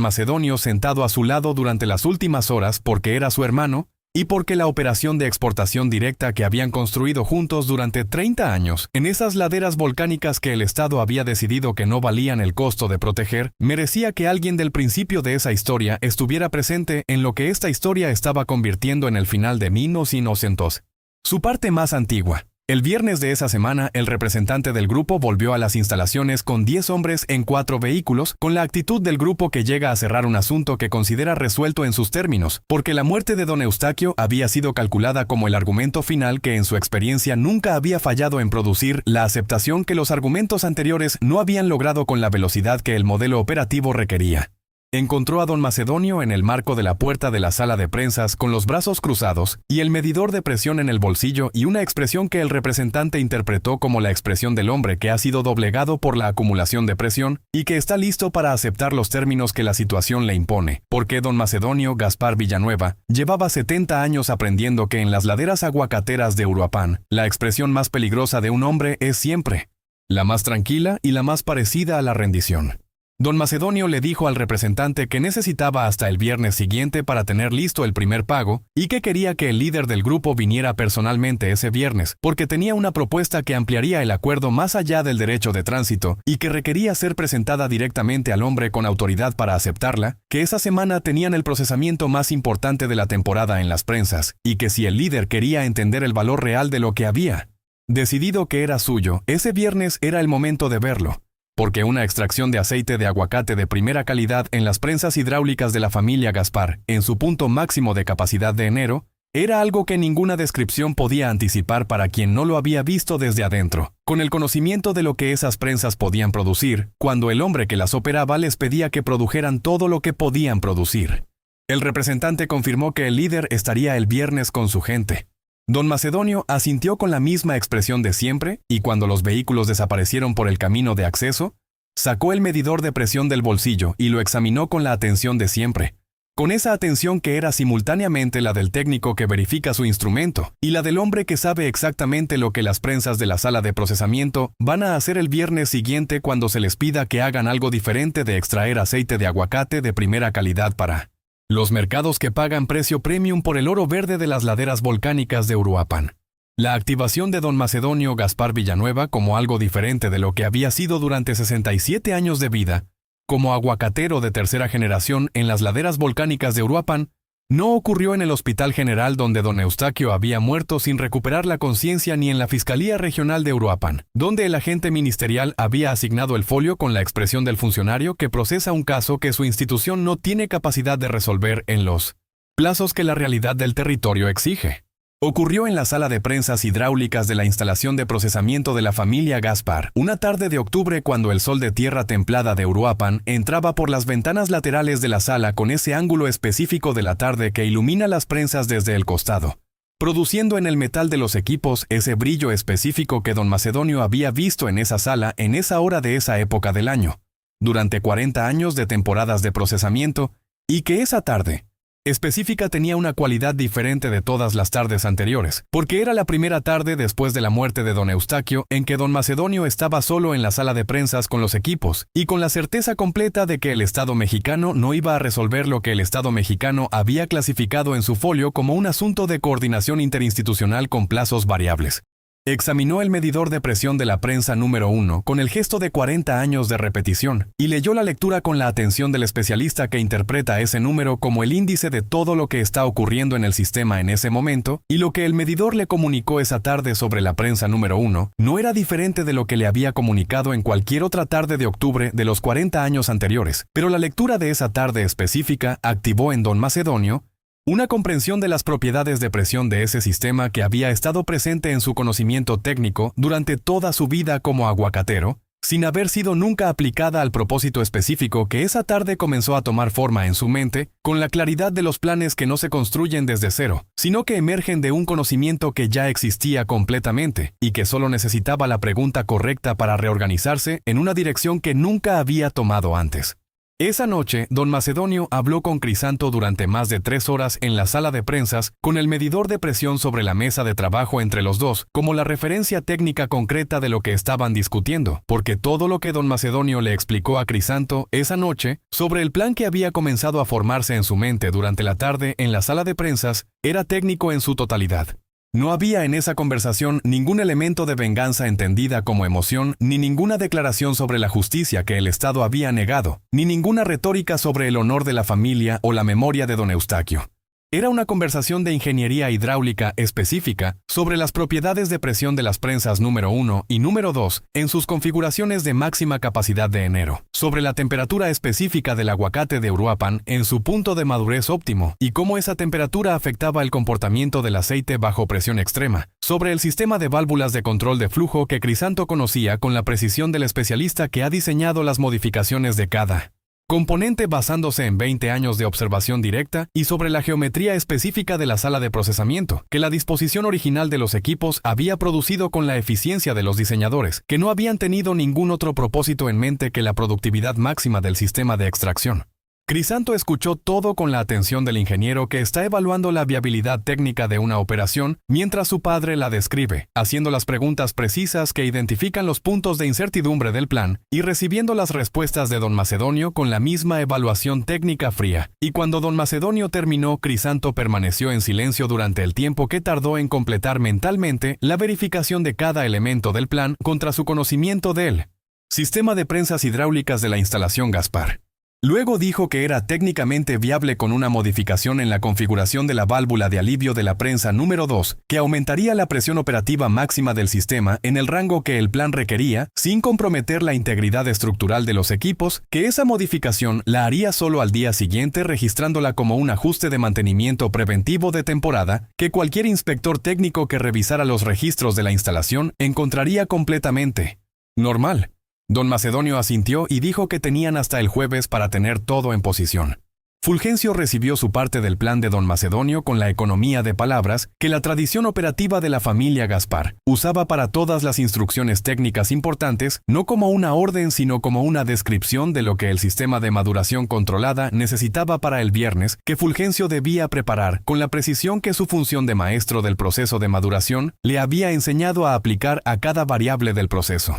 Macedonio sentado a su lado durante las últimas horas porque era su hermano, y porque la operación de exportación directa que habían construido juntos durante 30 años en esas laderas volcánicas que el Estado había decidido que no valían el costo de proteger, merecía que alguien del principio de esa historia estuviera presente en lo que esta historia estaba convirtiendo en el final de Minos Inocentos. Su parte más antigua. El viernes de esa semana, el representante del grupo volvió a las instalaciones con 10 hombres en 4 vehículos, con la actitud del grupo que llega a cerrar un asunto que considera resuelto en sus términos, porque la muerte de don Eustaquio había sido calculada como el argumento final que en su experiencia nunca había fallado en producir la aceptación que los argumentos anteriores no habían logrado con la velocidad que el modelo operativo requería. Encontró a don Macedonio en el marco de la puerta de la sala de prensas con los brazos cruzados y el medidor de presión en el bolsillo y una expresión que el representante interpretó como la expresión del hombre que ha sido doblegado por la acumulación de presión y que está listo para aceptar los términos que la situación le impone, porque don Macedonio Gaspar Villanueva llevaba 70 años aprendiendo que en las laderas aguacateras de Uruapan, la expresión más peligrosa de un hombre es siempre la más tranquila y la más parecida a la rendición. Don Macedonio le dijo al representante que necesitaba hasta el viernes siguiente para tener listo el primer pago y que quería que el líder del grupo viniera personalmente ese viernes, porque tenía una propuesta que ampliaría el acuerdo más allá del derecho de tránsito y que requería ser presentada directamente al hombre con autoridad para aceptarla, que esa semana tenían el procesamiento más importante de la temporada en las prensas, y que si el líder quería entender el valor real de lo que había decidido que era suyo, ese viernes era el momento de verlo. Porque una extracción de aceite de aguacate de primera calidad en las prensas hidráulicas de la familia Gaspar, en su punto máximo de capacidad de enero, era algo que ninguna descripción podía anticipar para quien no lo había visto desde adentro, con el conocimiento de lo que esas prensas podían producir, cuando el hombre que las operaba les pedía que produjeran todo lo que podían producir. El representante confirmó que el líder estaría el viernes con su gente. Don Macedonio asintió con la misma expresión de siempre y cuando los vehículos desaparecieron por el camino de acceso, sacó el medidor de presión del bolsillo y lo examinó con la atención de siempre. Con esa atención que era simultáneamente la del técnico que verifica su instrumento y la del hombre que sabe exactamente lo que las prensas de la sala de procesamiento van a hacer el viernes siguiente cuando se les pida que hagan algo diferente de extraer aceite de aguacate de primera calidad para los mercados que pagan precio premium por el oro verde de las laderas volcánicas de Uruapan. La activación de don Macedonio Gaspar Villanueva como algo diferente de lo que había sido durante 67 años de vida, como aguacatero de tercera generación en las laderas volcánicas de Uruapan, no ocurrió en el Hospital General donde don Eustaquio había muerto sin recuperar la conciencia ni en la Fiscalía Regional de Uruapan, donde el agente ministerial había asignado el folio con la expresión del funcionario que procesa un caso que su institución no tiene capacidad de resolver en los plazos que la realidad del territorio exige. Ocurrió en la sala de prensas hidráulicas de la instalación de procesamiento de la familia Gaspar, una tarde de octubre cuando el sol de tierra templada de Uruapan entraba por las ventanas laterales de la sala con ese ángulo específico de la tarde que ilumina las prensas desde el costado, produciendo en el metal de los equipos ese brillo específico que don Macedonio había visto en esa sala en esa hora de esa época del año, durante 40 años de temporadas de procesamiento, y que esa tarde específica tenía una cualidad diferente de todas las tardes anteriores, porque era la primera tarde después de la muerte de don Eustaquio en que don Macedonio estaba solo en la sala de prensas con los equipos y con la certeza completa de que el Estado mexicano no iba a resolver lo que el Estado mexicano había clasificado en su folio como un asunto de coordinación interinstitucional con plazos variables. Examinó el medidor de presión de la prensa número 1 con el gesto de 40 años de repetición y leyó la lectura con la atención del especialista que interpreta ese número como el índice de todo lo que está ocurriendo en el sistema en ese momento, y lo que el medidor le comunicó esa tarde sobre la prensa número 1 no era diferente de lo que le había comunicado en cualquier otra tarde de octubre de los 40 años anteriores, pero la lectura de esa tarde específica activó en don Macedonio una comprensión de las propiedades de presión de ese sistema que había estado presente en su conocimiento técnico durante toda su vida como aguacatero, sin haber sido nunca aplicada al propósito específico que esa tarde comenzó a tomar forma en su mente, con la claridad de los planes que no se construyen desde cero, sino que emergen de un conocimiento que ya existía completamente y que solo necesitaba la pregunta correcta para reorganizarse en una dirección que nunca había tomado antes. Esa noche, don Macedonio habló con Crisanto durante más de 3 horas en la sala de prensas, con el medidor de presión sobre la mesa de trabajo entre los dos, como la referencia técnica concreta de lo que estaban discutiendo, porque todo lo que don Macedonio le explicó a Crisanto esa noche, sobre el plan que había comenzado a formarse en su mente durante la tarde en la sala de prensas, era técnico en su totalidad. No había en esa conversación ningún elemento de venganza entendida como emoción, ni ninguna declaración sobre la justicia que el Estado había negado, ni ninguna retórica sobre el honor de la familia o la memoria de don Eustaquio. Era una conversación de ingeniería hidráulica específica sobre las propiedades de presión de las prensas número 1 y número 2 en sus configuraciones de máxima capacidad de enero, sobre la temperatura específica del aguacate de Uruapan en su punto de madurez óptimo y cómo esa temperatura afectaba el comportamiento del aceite bajo presión extrema, sobre el sistema de válvulas de control de flujo que Crisanto conocía con la precisión del especialista que ha diseñado las modificaciones de cada componente basándose en 20 años de observación directa, y sobre la geometría específica de la sala de procesamiento, que la disposición original de los equipos había producido con la eficiencia de los diseñadores, que no habían tenido ningún otro propósito en mente que la productividad máxima del sistema de extracción. Crisanto escuchó todo con la atención del ingeniero que está evaluando la viabilidad técnica de una operación mientras su padre la describe, haciendo las preguntas precisas que identifican los puntos de incertidumbre del plan y recibiendo las respuestas de don Macedonio con la misma evaluación técnica fría. Y cuando don Macedonio terminó, Crisanto permaneció en silencio durante el tiempo que tardó en completar mentalmente la verificación de cada elemento del plan contra su conocimiento del sistema de prensas hidráulicas de la instalación Gaspar. Luego dijo que era técnicamente viable con una modificación en la configuración de la válvula de alivio de la prensa número 2, que aumentaría la presión operativa máxima del sistema en el rango que el plan requería, sin comprometer la integridad estructural de los equipos, que esa modificación la haría solo al día siguiente registrándola como un ajuste de mantenimiento preventivo de temporada, que cualquier inspector técnico que revisara los registros de la instalación encontraría completamente normal. Don Macedonio asintió y dijo que tenían hasta el jueves para tener todo en posición. Fulgencio recibió su parte del plan de don Macedonio con la economía de palabras que la tradición operativa de la familia Gaspar usaba para todas las instrucciones técnicas importantes, no como una orden sino como una descripción de lo que el sistema de maduración controlada necesitaba para el viernes, que Fulgencio debía preparar con la precisión que su función de maestro del proceso de maduración le había enseñado a aplicar a cada variable del proceso.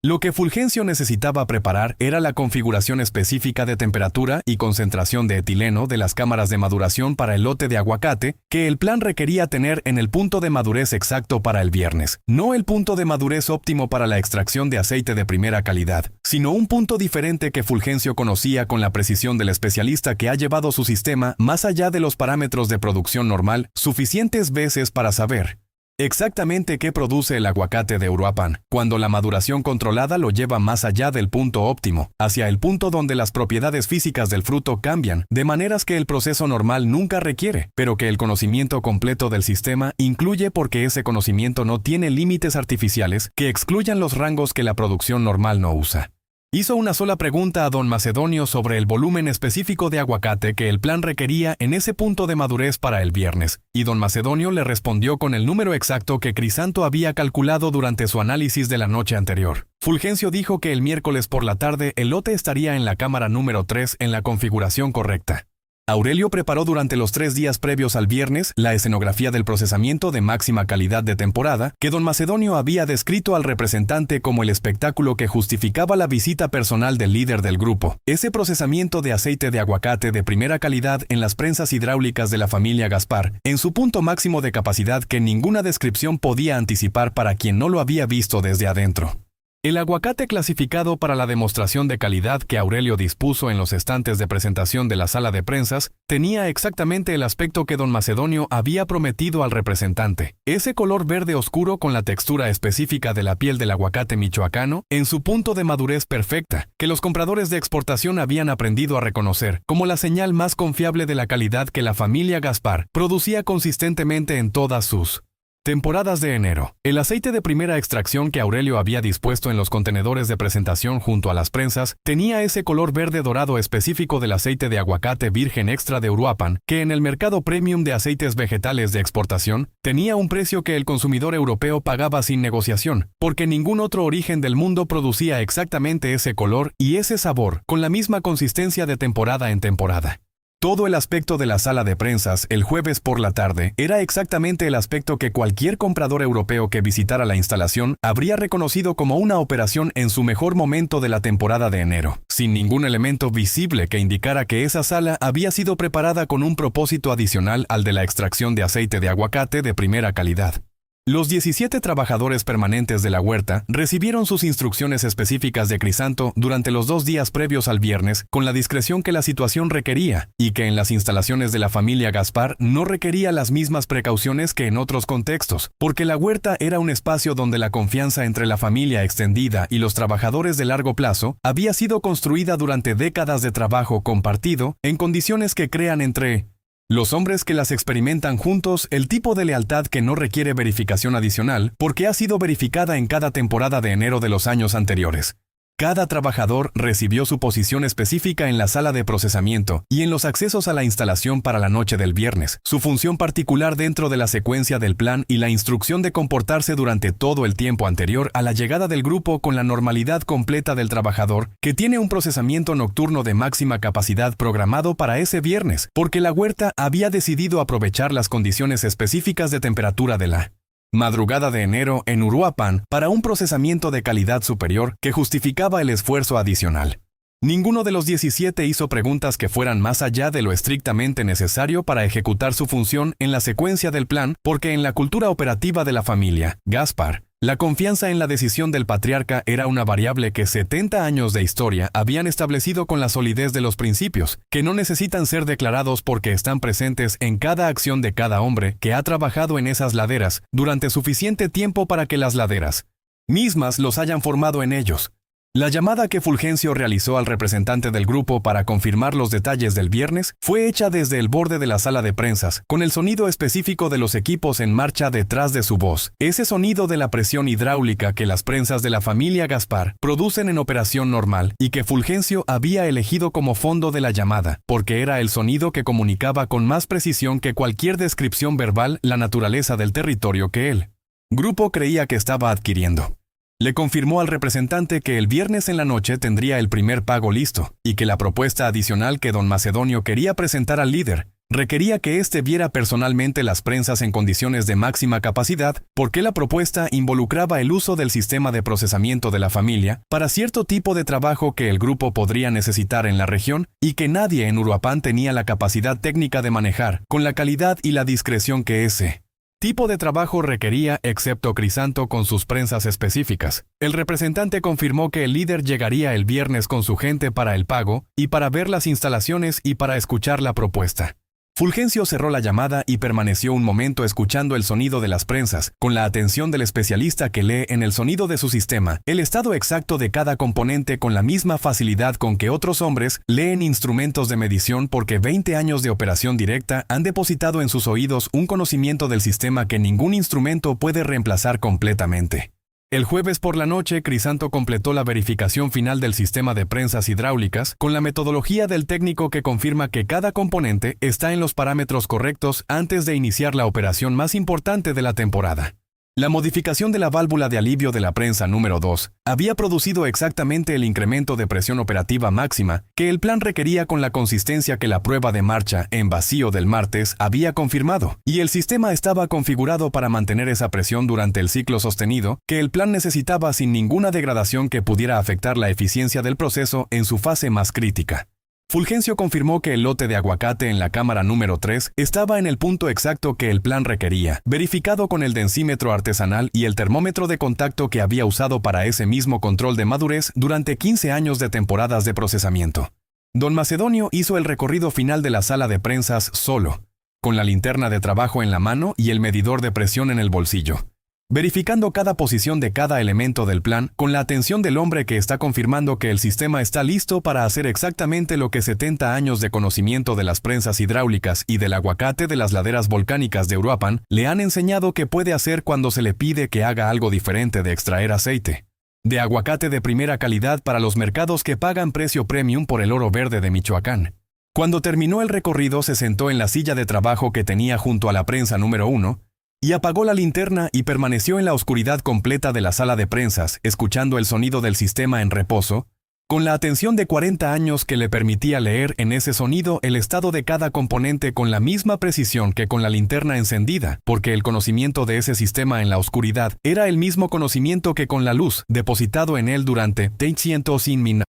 Lo que Fulgencio necesitaba preparar era la configuración específica de temperatura y concentración de etileno de las cámaras de maduración para el lote de aguacate que el plan requería tener en el punto de madurez exacto para el viernes, no el punto de madurez óptimo para la extracción de aceite de primera calidad, sino un punto diferente que Fulgencio conocía con la precisión del especialista que ha llevado su sistema más allá de los parámetros de producción normal suficientes veces para saber exactamente qué produce el aguacate de Uruapan, cuando la maduración controlada lo lleva más allá del punto óptimo, hacia el punto donde las propiedades físicas del fruto cambian, de maneras que el proceso normal nunca requiere, pero que el conocimiento completo del sistema incluye porque ese conocimiento no tiene límites artificiales que excluyan los rangos que la producción normal no usa. Hizo una sola pregunta a don Macedonio sobre el volumen específico de aguacate que el plan requería en ese punto de madurez para el viernes, y don Macedonio le respondió con el número exacto que Crisanto había calculado durante su análisis de la noche anterior. Fulgencio dijo que el miércoles por la tarde el lote estaría en la cámara número 3 en la configuración correcta. Aurelio preparó durante los 3 días previos al viernes la escenografía del procesamiento de máxima calidad de temporada que don Macedonio había descrito al representante como el espectáculo que justificaba la visita personal del líder del grupo. Ese procesamiento de aceite de aguacate de primera calidad en las prensas hidráulicas de la familia Gaspar, en su punto máximo de capacidad que ninguna descripción podía anticipar para quien no lo había visto desde adentro. El aguacate clasificado para la demostración de calidad que Aurelio dispuso en los estantes de presentación de la sala de prensas tenía exactamente el aspecto que don Macedonio había prometido al representante. Ese color verde oscuro con la textura específica de la piel del aguacate michoacano en su punto de madurez perfecta, que los compradores de exportación habían aprendido a reconocer como la señal más confiable de la calidad que la familia Gaspar producía consistentemente en todas sus temporadas de enero. El aceite de primera extracción que Aurelio había dispuesto en los contenedores de presentación junto a las prensas tenía ese color verde dorado específico del aceite de aguacate virgen extra de Uruapan, que en el mercado premium de aceites vegetales de exportación tenía un precio que el consumidor europeo pagaba sin negociación, porque ningún otro origen del mundo producía exactamente ese color y ese sabor con la misma consistencia de temporada en temporada. Todo el aspecto de la sala de prensas el jueves por la tarde era exactamente el aspecto que cualquier comprador europeo que visitara la instalación habría reconocido como una operación en su mejor momento de la temporada de enero, sin ningún elemento visible que indicara que esa sala había sido preparada con un propósito adicional al de la extracción de aceite de aguacate de primera calidad. Los 17 trabajadores permanentes de la huerta recibieron sus instrucciones específicas de Crisanto durante los 2 días previos al viernes con la discreción que la situación requería y que en las instalaciones de la familia Gaspar no requería las mismas precauciones que en otros contextos, porque la huerta era un espacio donde la confianza entre la familia extendida y los trabajadores de largo plazo había sido construida durante décadas de trabajo compartido en condiciones que crean entre los hombres que las experimentan juntos el tipo de lealtad que no requiere verificación adicional porque ha sido verificada en cada temporada de enero de los años anteriores. Cada trabajador recibió su posición específica en la sala de procesamiento y en los accesos a la instalación para la noche del viernes, su función particular dentro de la secuencia del plan y la instrucción de comportarse durante todo el tiempo anterior a la llegada del grupo con la normalidad completa del trabajador que tiene un procesamiento nocturno de máxima capacidad programado para ese viernes, porque la huerta había decidido aprovechar las condiciones específicas de temperatura de la madrugada de enero en Uruapan para un procesamiento de calidad superior que justificaba el esfuerzo adicional. Ninguno de los 17 hizo preguntas que fueran más allá de lo estrictamente necesario para ejecutar su función en la secuencia del plan, porque en la cultura operativa de la familia Gaspar, la confianza en la decisión del patriarca era una variable que 70 años de historia habían establecido con la solidez de los principios, que no necesitan ser declarados porque están presentes en cada acción de cada hombre que ha trabajado en esas laderas durante suficiente tiempo para que las laderas mismas los hayan formado en ellos. La llamada que Fulgencio realizó al representante del grupo para confirmar los detalles del viernes fue hecha desde el borde de la sala de prensas, con el sonido específico de los equipos en marcha detrás de su voz. Ese sonido de la presión hidráulica que las prensas de la familia Gaspar producen en operación normal y que Fulgencio había elegido como fondo de la llamada, porque era el sonido que comunicaba con más precisión que cualquier descripción verbal la naturaleza del territorio que el grupo creía que estaba adquiriendo. Le confirmó al representante que el viernes en la noche tendría el primer pago listo y que la propuesta adicional que don Macedonio quería presentar al líder requería que éste viera personalmente las prensas en condiciones de máxima capacidad porque la propuesta involucraba el uso del sistema de procesamiento de la familia para cierto tipo de trabajo que el grupo podría necesitar en la región y que nadie en Uruapan tenía la capacidad técnica de manejar con la calidad y la discreción que ese tipo de trabajo requería, excepto Crisanto con sus prensas específicas. El representante confirmó que el líder llegaría el viernes con su gente para el pago y para ver las instalaciones y para escuchar la propuesta. Fulgencio cerró la llamada y permaneció un momento escuchando el sonido de las prensas, con la atención del especialista que lee en el sonido de su sistema el estado exacto de cada componente con la misma facilidad con que otros hombres leen instrumentos de medición porque 20 años de operación directa han depositado en sus oídos un conocimiento del sistema que ningún instrumento puede reemplazar completamente. El jueves por la noche, Crisanto completó la verificación final del sistema de prensas hidráulicas con la metodología del técnico que confirma que cada componente está en los parámetros correctos antes de iniciar la operación más importante de la temporada. La modificación de la válvula de alivio de la prensa número 2 había producido exactamente el incremento de presión operativa máxima que el plan requería con la consistencia que la prueba de marcha en vacío del martes había confirmado, y el sistema estaba configurado para mantener esa presión durante el ciclo sostenido que el plan necesitaba sin ninguna degradación que pudiera afectar la eficiencia del proceso en su fase más crítica. Fulgencio confirmó que el lote de aguacate en la cámara número 3 estaba en el punto exacto que el plan requería, verificado con el densímetro artesanal y el termómetro de contacto que había usado para ese mismo control de madurez durante 15 años de temporadas de procesamiento. Don Macedonio hizo el recorrido final de la sala de prensas solo, con la linterna de trabajo en la mano y el medidor de presión en el bolsillo, verificando cada posición de cada elemento del plan con la atención del hombre que está confirmando que el sistema está listo para hacer exactamente lo que 70 años de conocimiento de las prensas hidráulicas y del aguacate de las laderas volcánicas de Uruapan le han enseñado que puede hacer cuando se le pide que haga algo diferente de extraer aceite de aguacate de primera calidad para los mercados que pagan precio premium por el oro verde de Michoacán. Cuando terminó el recorrido se sentó en la silla de trabajo que tenía junto a la prensa número 1, y apagó la linterna y permaneció en la oscuridad completa de la sala de prensas, escuchando el sonido del sistema en reposo, con la atención de 40 años que le permitía leer en ese sonido el estado de cada componente con la misma precisión que con la linterna encendida, porque el conocimiento de ese sistema en la oscuridad era el mismo conocimiento que con la luz, depositado en él durante 300 min.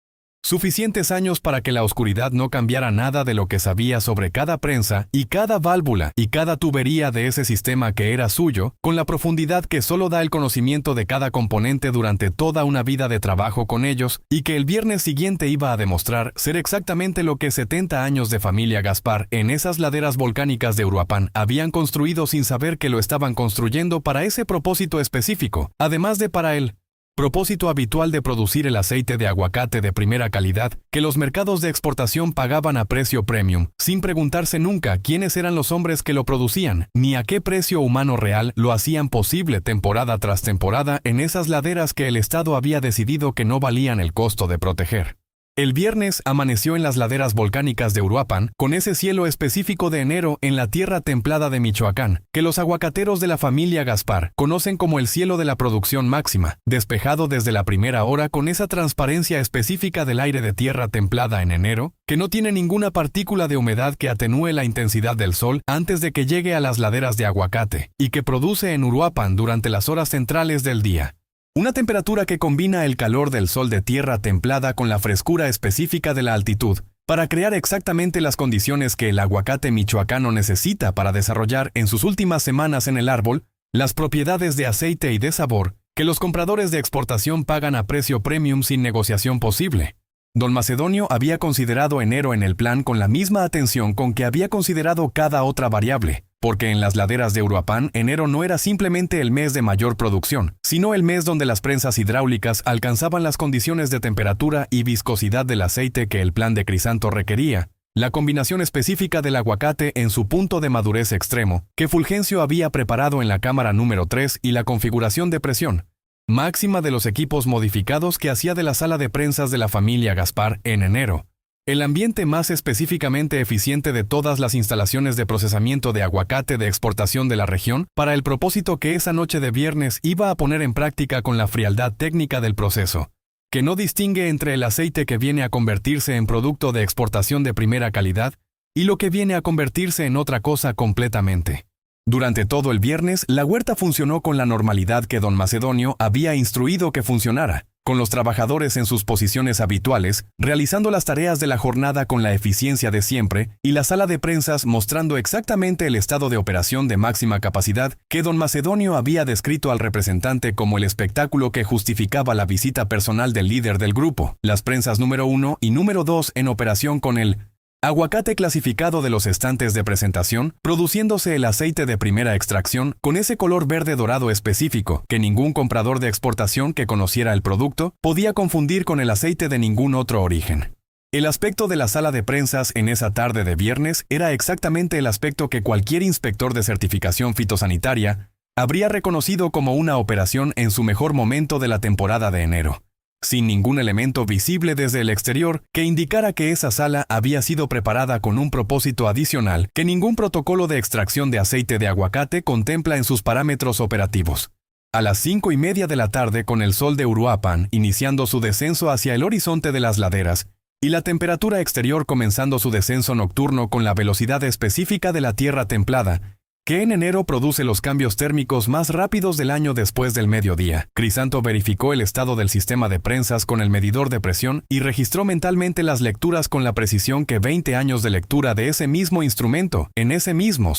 Suficientes años para que la oscuridad no cambiara nada de lo que sabía sobre cada prensa y cada válvula y cada tubería de ese sistema que era suyo, con la profundidad que solo da el conocimiento de cada componente durante toda una vida de trabajo con ellos, y que el viernes siguiente iba a demostrar ser exactamente lo que 70 años de familia Gaspar en esas laderas volcánicas de Uruapan habían construido sin saber que lo estaban construyendo para ese propósito específico, además de para él. Propósito habitual de producir el aceite de aguacate de primera calidad que los mercados de exportación pagaban a precio premium, sin preguntarse nunca quiénes eran los hombres que lo producían, ni a qué precio humano real lo hacían posible temporada tras temporada en esas laderas que el Estado había decidido que no valían el costo de proteger. El viernes amaneció en las laderas volcánicas de Uruapan, con ese cielo específico de enero en la tierra templada de Michoacán, que los aguacateros de la familia Gaspar conocen como el cielo de la producción máxima, despejado desde la primera hora con esa transparencia específica del aire de tierra templada en enero, que no tiene ninguna partícula de humedad que atenúe la intensidad del sol antes de que llegue a las laderas de aguacate, y que produce en Uruapan durante las horas centrales del día. Una temperatura que combina el calor del sol de tierra templada con la frescura específica de la altitud, para crear exactamente las condiciones que el aguacate michoacano necesita para desarrollar en sus últimas semanas en el árbol las propiedades de aceite y de sabor que los compradores de exportación pagan a precio premium sin negociación posible. Don Macedonio había considerado enero en el plan con la misma atención con que había considerado cada otra variable, porque en las laderas de Uruapan enero no era simplemente el mes de mayor producción, sino el mes donde las prensas hidráulicas alcanzaban las condiciones de temperatura y viscosidad del aceite que el plan de Crisanto requería, la combinación específica del aguacate en su punto de madurez extremo, que Fulgencio había preparado en la cámara número 3 y la configuración de presión máxima de los equipos modificados que hacía de la sala de prensas de la familia Gaspar en enero. El ambiente más específicamente eficiente de todas las instalaciones de procesamiento de aguacate de exportación de la región para el propósito que esa noche de viernes iba a poner en práctica con la frialdad técnica del proceso, que no distingue entre el aceite que viene a convertirse en producto de exportación de primera calidad y lo que viene a convertirse en otra cosa completamente. Durante todo el viernes, la huerta funcionó con la normalidad que don Macedonio había instruido que funcionara, con los trabajadores en sus posiciones habituales, realizando las tareas de la jornada con la eficiencia de siempre, y la sala de prensas mostrando exactamente el estado de operación de máxima capacidad que don Macedonio había descrito al representante como el espectáculo que justificaba la visita personal del líder del grupo, las prensas número 1 y número 2 en operación con el aguacate clasificado de los estantes de presentación, produciéndose el aceite de primera extracción con ese color verde dorado específico que ningún comprador de exportación que conociera el producto podía confundir con el aceite de ningún otro origen. El aspecto de la sala de prensas en esa tarde de viernes era exactamente el aspecto que cualquier inspector de certificación fitosanitaria habría reconocido como una operación en su mejor momento de la temporada de enero, sin ningún elemento visible desde el exterior que indicara que esa sala había sido preparada con un propósito adicional que ningún protocolo de extracción de aceite de aguacate contempla en sus parámetros operativos. A las 5:30 de la tarde, con el sol de Uruapan iniciando su descenso hacia el horizonte de las laderas, y la temperatura exterior comenzando su descenso nocturno con la velocidad específica de la Tierra templada, que en enero produce los cambios térmicos más rápidos del año después del mediodía. Crisanto verificó el estado del sistema de prensas con el medidor de presión y registró mentalmente las lecturas con la precisión que 20 años de lectura de ese mismo instrumento, en ese mismo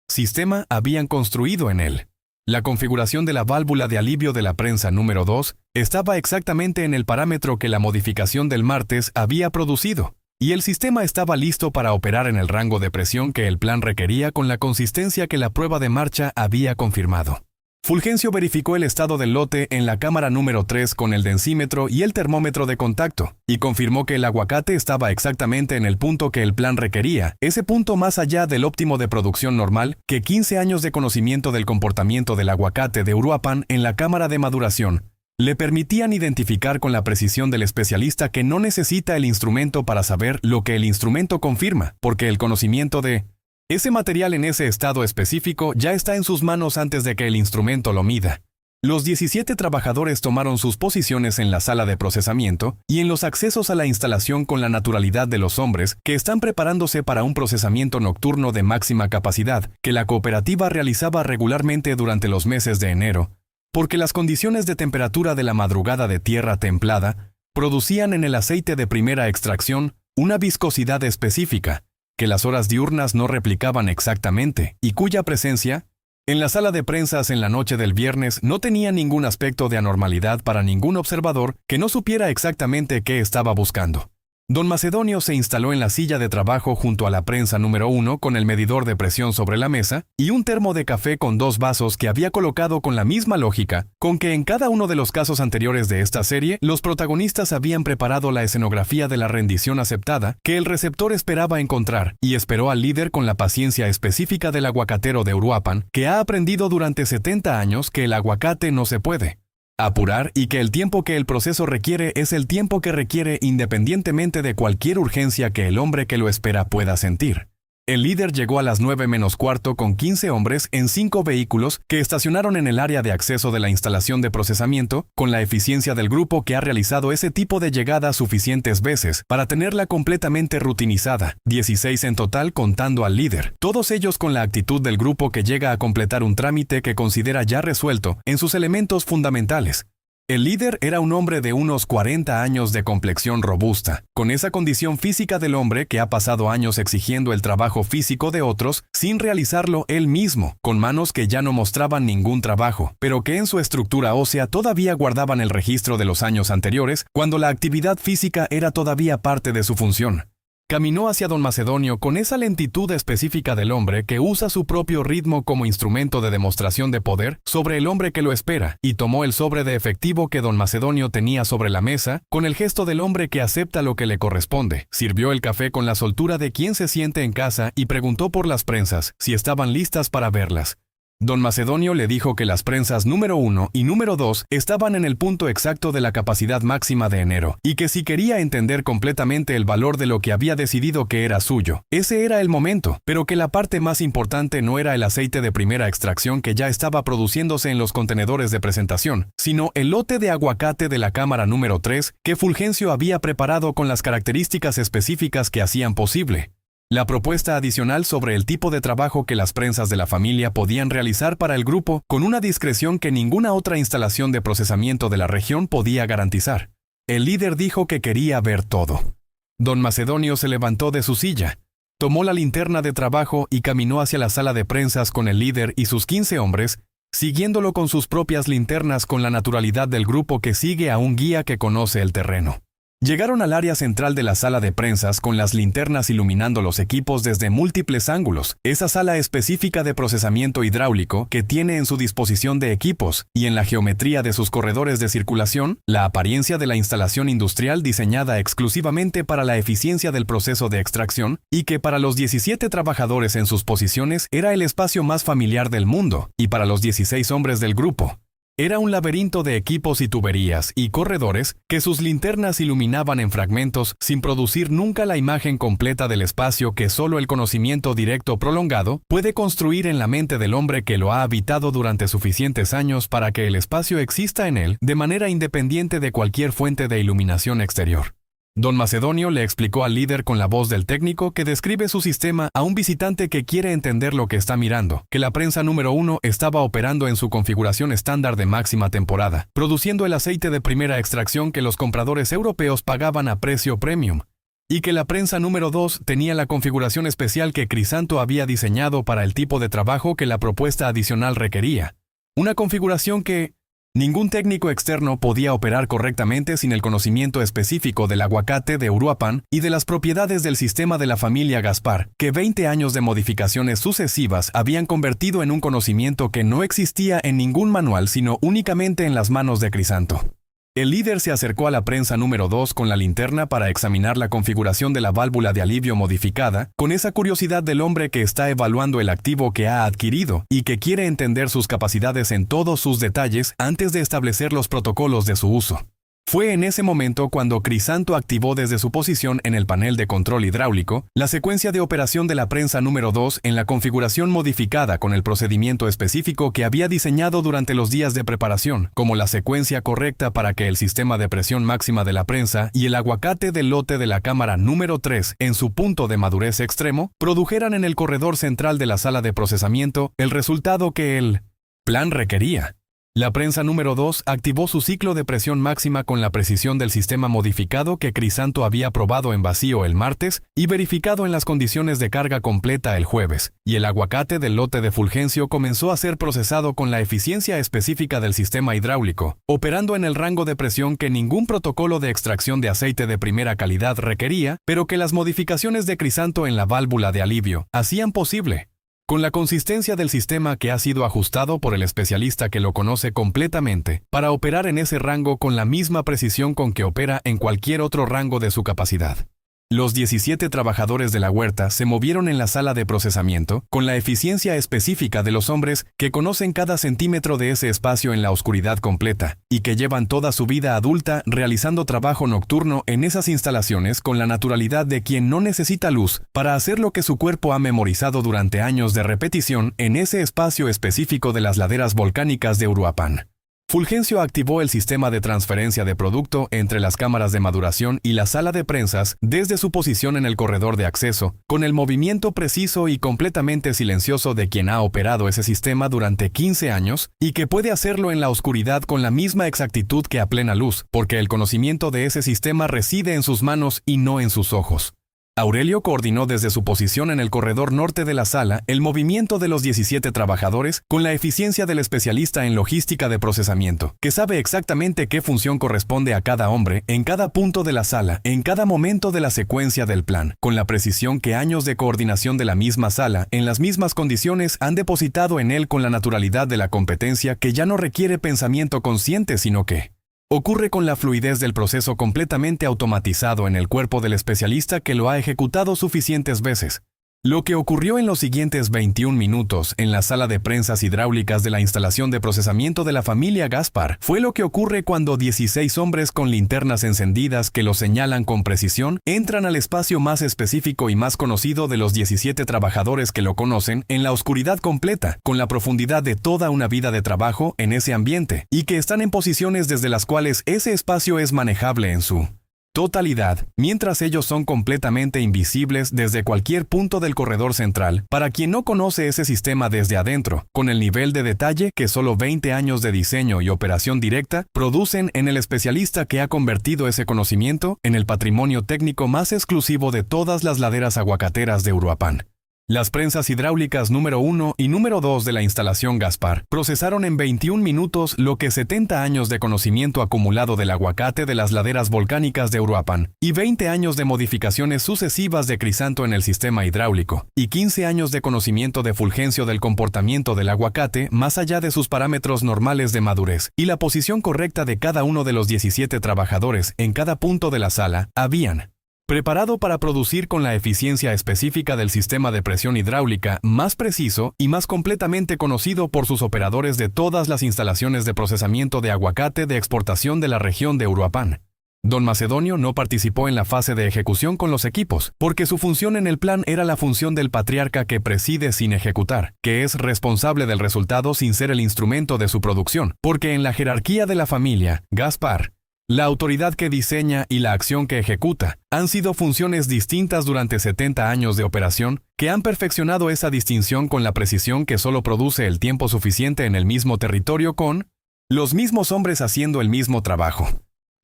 sistema, habían construido en él. La configuración de la válvula de alivio de la prensa número 2 estaba exactamente en el parámetro que la modificación del martes había producido, y el sistema estaba listo para operar en el rango de presión que el plan requería con la consistencia que la prueba de marcha había confirmado. Fulgencio verificó el estado del lote en la cámara número 3 con el densímetro y el termómetro de contacto, y confirmó que el aguacate estaba exactamente en el punto que el plan requería, ese punto más allá del óptimo de producción normal que 15 años de conocimiento del comportamiento del aguacate de Uruapan en la cámara de maduración le permitían identificar con la precisión del especialista que no necesita el instrumento para saber lo que el instrumento confirma, porque el conocimiento de ese material en ese estado específico ya está en sus manos antes de que el instrumento lo mida. Los 17 trabajadores tomaron sus posiciones en la sala de procesamiento y en los accesos a la instalación con la naturalidad de los hombres que están preparándose para un procesamiento nocturno de máxima capacidad que la cooperativa realizaba regularmente durante los meses de enero, porque las condiciones de temperatura de la madrugada de tierra templada producían en el aceite de primera extracción una viscosidad específica, que las horas diurnas no replicaban exactamente, y cuya presencia, en la sala de prensas en la noche del viernes, no tenía ningún aspecto de anormalidad para ningún observador que no supiera exactamente qué estaba buscando. Don Macedonio se instaló en la silla de trabajo junto a la prensa número 1 con el medidor de presión sobre la mesa y un termo de café con 2 vasos que había colocado con la misma lógica con que en cada uno de los casos anteriores de esta serie los protagonistas habían preparado la escenografía de la rendición aceptada que el receptor esperaba encontrar, y esperó al líder con la paciencia específica del aguacatero de Uruapan que ha aprendido durante 70 años que el aguacate no se puede apurar y que el tiempo que el proceso requiere es el tiempo que requiere independientemente de cualquier urgencia que el hombre que lo espera pueda sentir. El líder llegó a las 9:15 con 15 hombres en 5 vehículos que estacionaron en el área de acceso de la instalación de procesamiento, con la eficiencia del grupo que ha realizado ese tipo de llegada suficientes veces para tenerla completamente rutinizada, 16 en total contando al líder, todos ellos con la actitud del grupo que llega a completar un trámite que considera ya resuelto en sus elementos fundamentales. El líder era un hombre de unos 40 años de complexión robusta, con esa condición física del hombre que ha pasado años exigiendo el trabajo físico de otros sin realizarlo él mismo, con manos que ya no mostraban ningún trabajo, pero que en su estructura ósea todavía guardaban el registro de los años anteriores, cuando la actividad física era todavía parte de su función. Caminó hacia don Macedonio con esa lentitud específica del hombre que usa su propio ritmo como instrumento de demostración de poder sobre el hombre que lo espera, y tomó el sobre de efectivo que don Macedonio tenía sobre la mesa, con el gesto del hombre que acepta lo que le corresponde. Sirvió el café con la soltura de quien se siente en casa y preguntó por las prensas, si estaban listas para verlas. Don Macedonio le dijo que las prensas número 1 y número 2 estaban en el punto exacto de la capacidad máxima de enero, y que si quería entender completamente el valor de lo que había decidido que era suyo, ese era el momento, pero que la parte más importante no era el aceite de primera extracción que ya estaba produciéndose en los contenedores de presentación, sino el lote de aguacate de la cámara número 3 que Fulgencio había preparado con las características específicas que hacían posible la propuesta adicional sobre el tipo de trabajo que las prensas de la familia podían realizar para el grupo con una discreción que ninguna otra instalación de procesamiento de la región podía garantizar. El líder dijo que quería ver todo. Don Macedonio se levantó de su silla, tomó la linterna de trabajo y caminó hacia la sala de prensas con el líder y sus 15 hombres, siguiéndolo con sus propias linternas con la naturalidad del grupo que sigue a un guía que conoce el terreno. Llegaron al área central de la sala de prensas con las linternas iluminando los equipos desde múltiples ángulos, esa sala específica de procesamiento hidráulico que tiene en su disposición de equipos, y en la geometría de sus corredores de circulación, la apariencia de la instalación industrial diseñada exclusivamente para la eficiencia del proceso de extracción, y que para los 17 trabajadores en sus posiciones era el espacio más familiar del mundo, y para los 16 hombres del grupo. Era un laberinto de equipos y tuberías y corredores que sus linternas iluminaban en fragmentos sin producir nunca la imagen completa del espacio que solo el conocimiento directo prolongado puede construir en la mente del hombre que lo ha habitado durante suficientes años para que el espacio exista en él de manera independiente de cualquier fuente de iluminación exterior. Don Macedonio le explicó al líder con la voz del técnico que describe su sistema a un visitante que quiere entender lo que está mirando, que la prensa número 1 estaba operando en su configuración estándar de máxima temporada, produciendo el aceite de primera extracción que los compradores europeos pagaban a precio premium, y que la prensa número 2 tenía la configuración especial que Crisanto había diseñado para el tipo de trabajo que la propuesta adicional requería. Una configuración que ningún técnico externo podía operar correctamente sin el conocimiento específico del aguacate de Uruapan y de las propiedades del sistema de la familia Gaspar, que 20 años de modificaciones sucesivas habían convertido en un conocimiento que no existía en ningún manual sino únicamente en las manos de Crisanto. El líder se acercó a la prensa número 2 con la linterna para examinar la configuración de la válvula de alivio modificada, con esa curiosidad del hombre que está evaluando el activo que ha adquirido y que quiere entender sus capacidades en todos sus detalles antes de establecer los protocolos de su uso. Fue en ese momento cuando Crisanto activó desde su posición en el panel de control hidráulico la secuencia de operación de la prensa número 2 en la configuración modificada con el procedimiento específico que había diseñado durante los días de preparación, como la secuencia correcta para que el sistema de presión máxima de la prensa y el aguacate del lote de la cámara número 3 en su punto de madurez extremo produjeran en el corredor central de la sala de procesamiento el resultado que el plan requería. La prensa número 2 activó su ciclo de presión máxima con la precisión del sistema modificado que Crisanto había probado en vacío el martes y verificado en las condiciones de carga completa el jueves, y el aguacate del lote de Fulgencio comenzó a ser procesado con la eficiencia específica del sistema hidráulico, operando en el rango de presión que ningún protocolo de extracción de aceite de primera calidad requería, pero que las modificaciones de Crisanto en la válvula de alivio hacían posible. Con la consistencia del sistema que ha sido ajustado por el especialista que lo conoce completamente, para operar en ese rango con la misma precisión con que opera en cualquier otro rango de su capacidad. Los 17 trabajadores de la huerta se movieron en la sala de procesamiento con la eficiencia específica de los hombres que conocen cada centímetro de ese espacio en la oscuridad completa y que llevan toda su vida adulta realizando trabajo nocturno en esas instalaciones con la naturalidad de quien no necesita luz para hacer lo que su cuerpo ha memorizado durante años de repetición en ese espacio específico de las laderas volcánicas de Uruapan. Fulgencio activó el sistema de transferencia de producto entre las cámaras de maduración y la sala de prensas desde su posición en el corredor de acceso, con el movimiento preciso y completamente silencioso de quien ha operado ese sistema durante 15 años y que puede hacerlo en la oscuridad con la misma exactitud que a plena luz, porque el conocimiento de ese sistema reside en sus manos y no en sus ojos. Aurelio coordinó desde su posición en el corredor norte de la sala el movimiento de los 17 trabajadores con la eficiencia del especialista en logística de procesamiento, que sabe exactamente qué función corresponde a cada hombre en cada punto de la sala, en cada momento de la secuencia del plan, con la precisión que años de coordinación de la misma sala en las mismas condiciones han depositado en él con la naturalidad de la competencia que ya no requiere pensamiento consciente sino que ocurre con la fluidez del proceso completamente automatizado en el cuerpo del especialista que lo ha ejecutado suficientes veces. Lo que ocurrió en los siguientes 21 minutos en la sala de prensas hidráulicas de la instalación de procesamiento de la familia Gaspar fue lo que ocurre cuando 16 hombres con linternas encendidas que lo señalan con precisión entran al espacio más específico y más conocido de los 17 trabajadores que lo conocen en la oscuridad completa, con la profundidad de toda una vida de trabajo en ese ambiente, y que están en posiciones desde las cuales ese espacio es manejable en su totalidad, mientras ellos son completamente invisibles desde cualquier punto del corredor central, para quien no conoce ese sistema desde adentro, con el nivel de detalle que solo 20 años de diseño y operación directa producen en el especialista que ha convertido ese conocimiento en el patrimonio técnico más exclusivo de todas las laderas aguacateras de Uruapan. Las prensas hidráulicas número 1 y número 2 de la instalación Gaspar procesaron en 21 minutos lo que 70 años de conocimiento acumulado del aguacate de las laderas volcánicas de Uruapan y 20 años de modificaciones sucesivas de Crisanto en el sistema hidráulico y 15 años de conocimiento de Fulgencio del comportamiento del aguacate más allá de sus parámetros normales de madurez y la posición correcta de cada uno de los 17 trabajadores en cada punto de la sala habían preparado para producir con la eficiencia específica del sistema de presión hidráulica más preciso y más completamente conocido por sus operadores de todas las instalaciones de procesamiento de aguacate de exportación de la región de Uruapan. Don Macedonio no participó en la fase de ejecución con los equipos, porque su función en el plan era la función del patriarca que preside sin ejecutar, que es responsable del resultado sin ser el instrumento de su producción, porque en la jerarquía de la familia, Gaspar, la autoridad que diseña y la acción que ejecuta han sido funciones distintas durante 70 años de operación que han perfeccionado esa distinción con la precisión que solo produce el tiempo suficiente en el mismo territorio con los mismos hombres haciendo el mismo trabajo.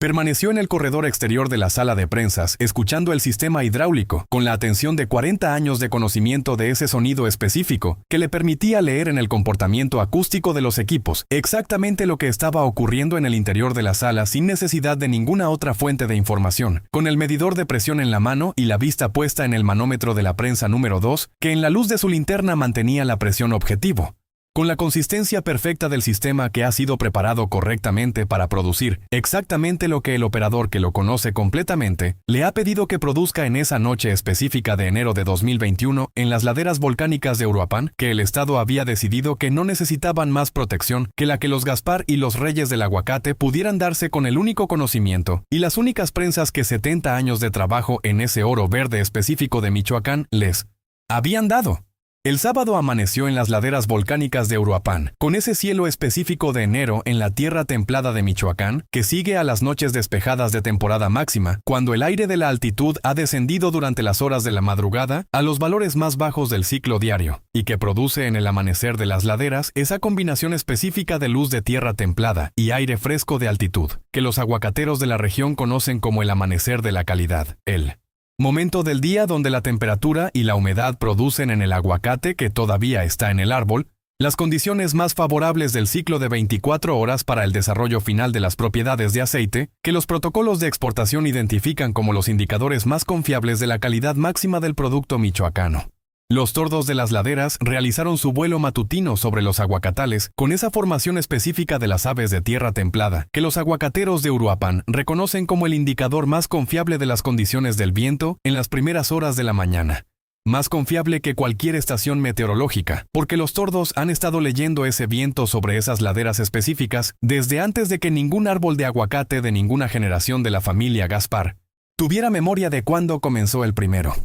Permaneció en el corredor exterior de la sala de prensas, escuchando el sistema hidráulico, con la atención de 40 años de conocimiento de ese sonido específico, que le permitía leer en el comportamiento acústico de los equipos exactamente lo que estaba ocurriendo en el interior de la sala sin necesidad de ninguna otra fuente de información, con el medidor de presión en la mano y la vista puesta en el manómetro de la prensa número 2, que en la luz de su linterna mantenía la presión objetivo. Con la consistencia perfecta del sistema que ha sido preparado correctamente para producir exactamente lo que el operador que lo conoce completamente le ha pedido que produzca en esa noche específica de enero de 2021 en las laderas volcánicas de Uruapan, que el Estado había decidido que no necesitaban más protección que la que los Gaspar y los Reyes del Aguacate pudieran darse con el único conocimiento y las únicas prensas que 70 años de trabajo en ese oro verde específico de Michoacán les habían dado. El sábado amaneció en las laderas volcánicas de Uruapan, con ese cielo específico de enero en la tierra templada de Michoacán, que sigue a las noches despejadas de temporada máxima, cuando el aire de la altitud ha descendido durante las horas de la madrugada a los valores más bajos del ciclo diario, y que produce en el amanecer de las laderas esa combinación específica de luz de tierra templada y aire fresco de altitud, que los aguacateros de la región conocen como el amanecer de la calidad, el momento del día donde la temperatura y la humedad producen en el aguacate que todavía está en el árbol, las condiciones más favorables del ciclo de 24 horas para el desarrollo final de las propiedades de aceite, que los protocolos de exportación identifican como los indicadores más confiables de la calidad máxima del producto michoacano. Los tordos de las laderas realizaron su vuelo matutino sobre los aguacatales con esa formación específica de las aves de tierra templada que los aguacateros de Uruapan reconocen como el indicador más confiable de las condiciones del viento en las primeras horas de la mañana. Más confiable que cualquier estación meteorológica, porque los tordos han estado leyendo ese viento sobre esas laderas específicas desde antes de que ningún árbol de aguacate de ninguna generación de la familia Gaspar tuviera memoria de cuándo comenzó el primero.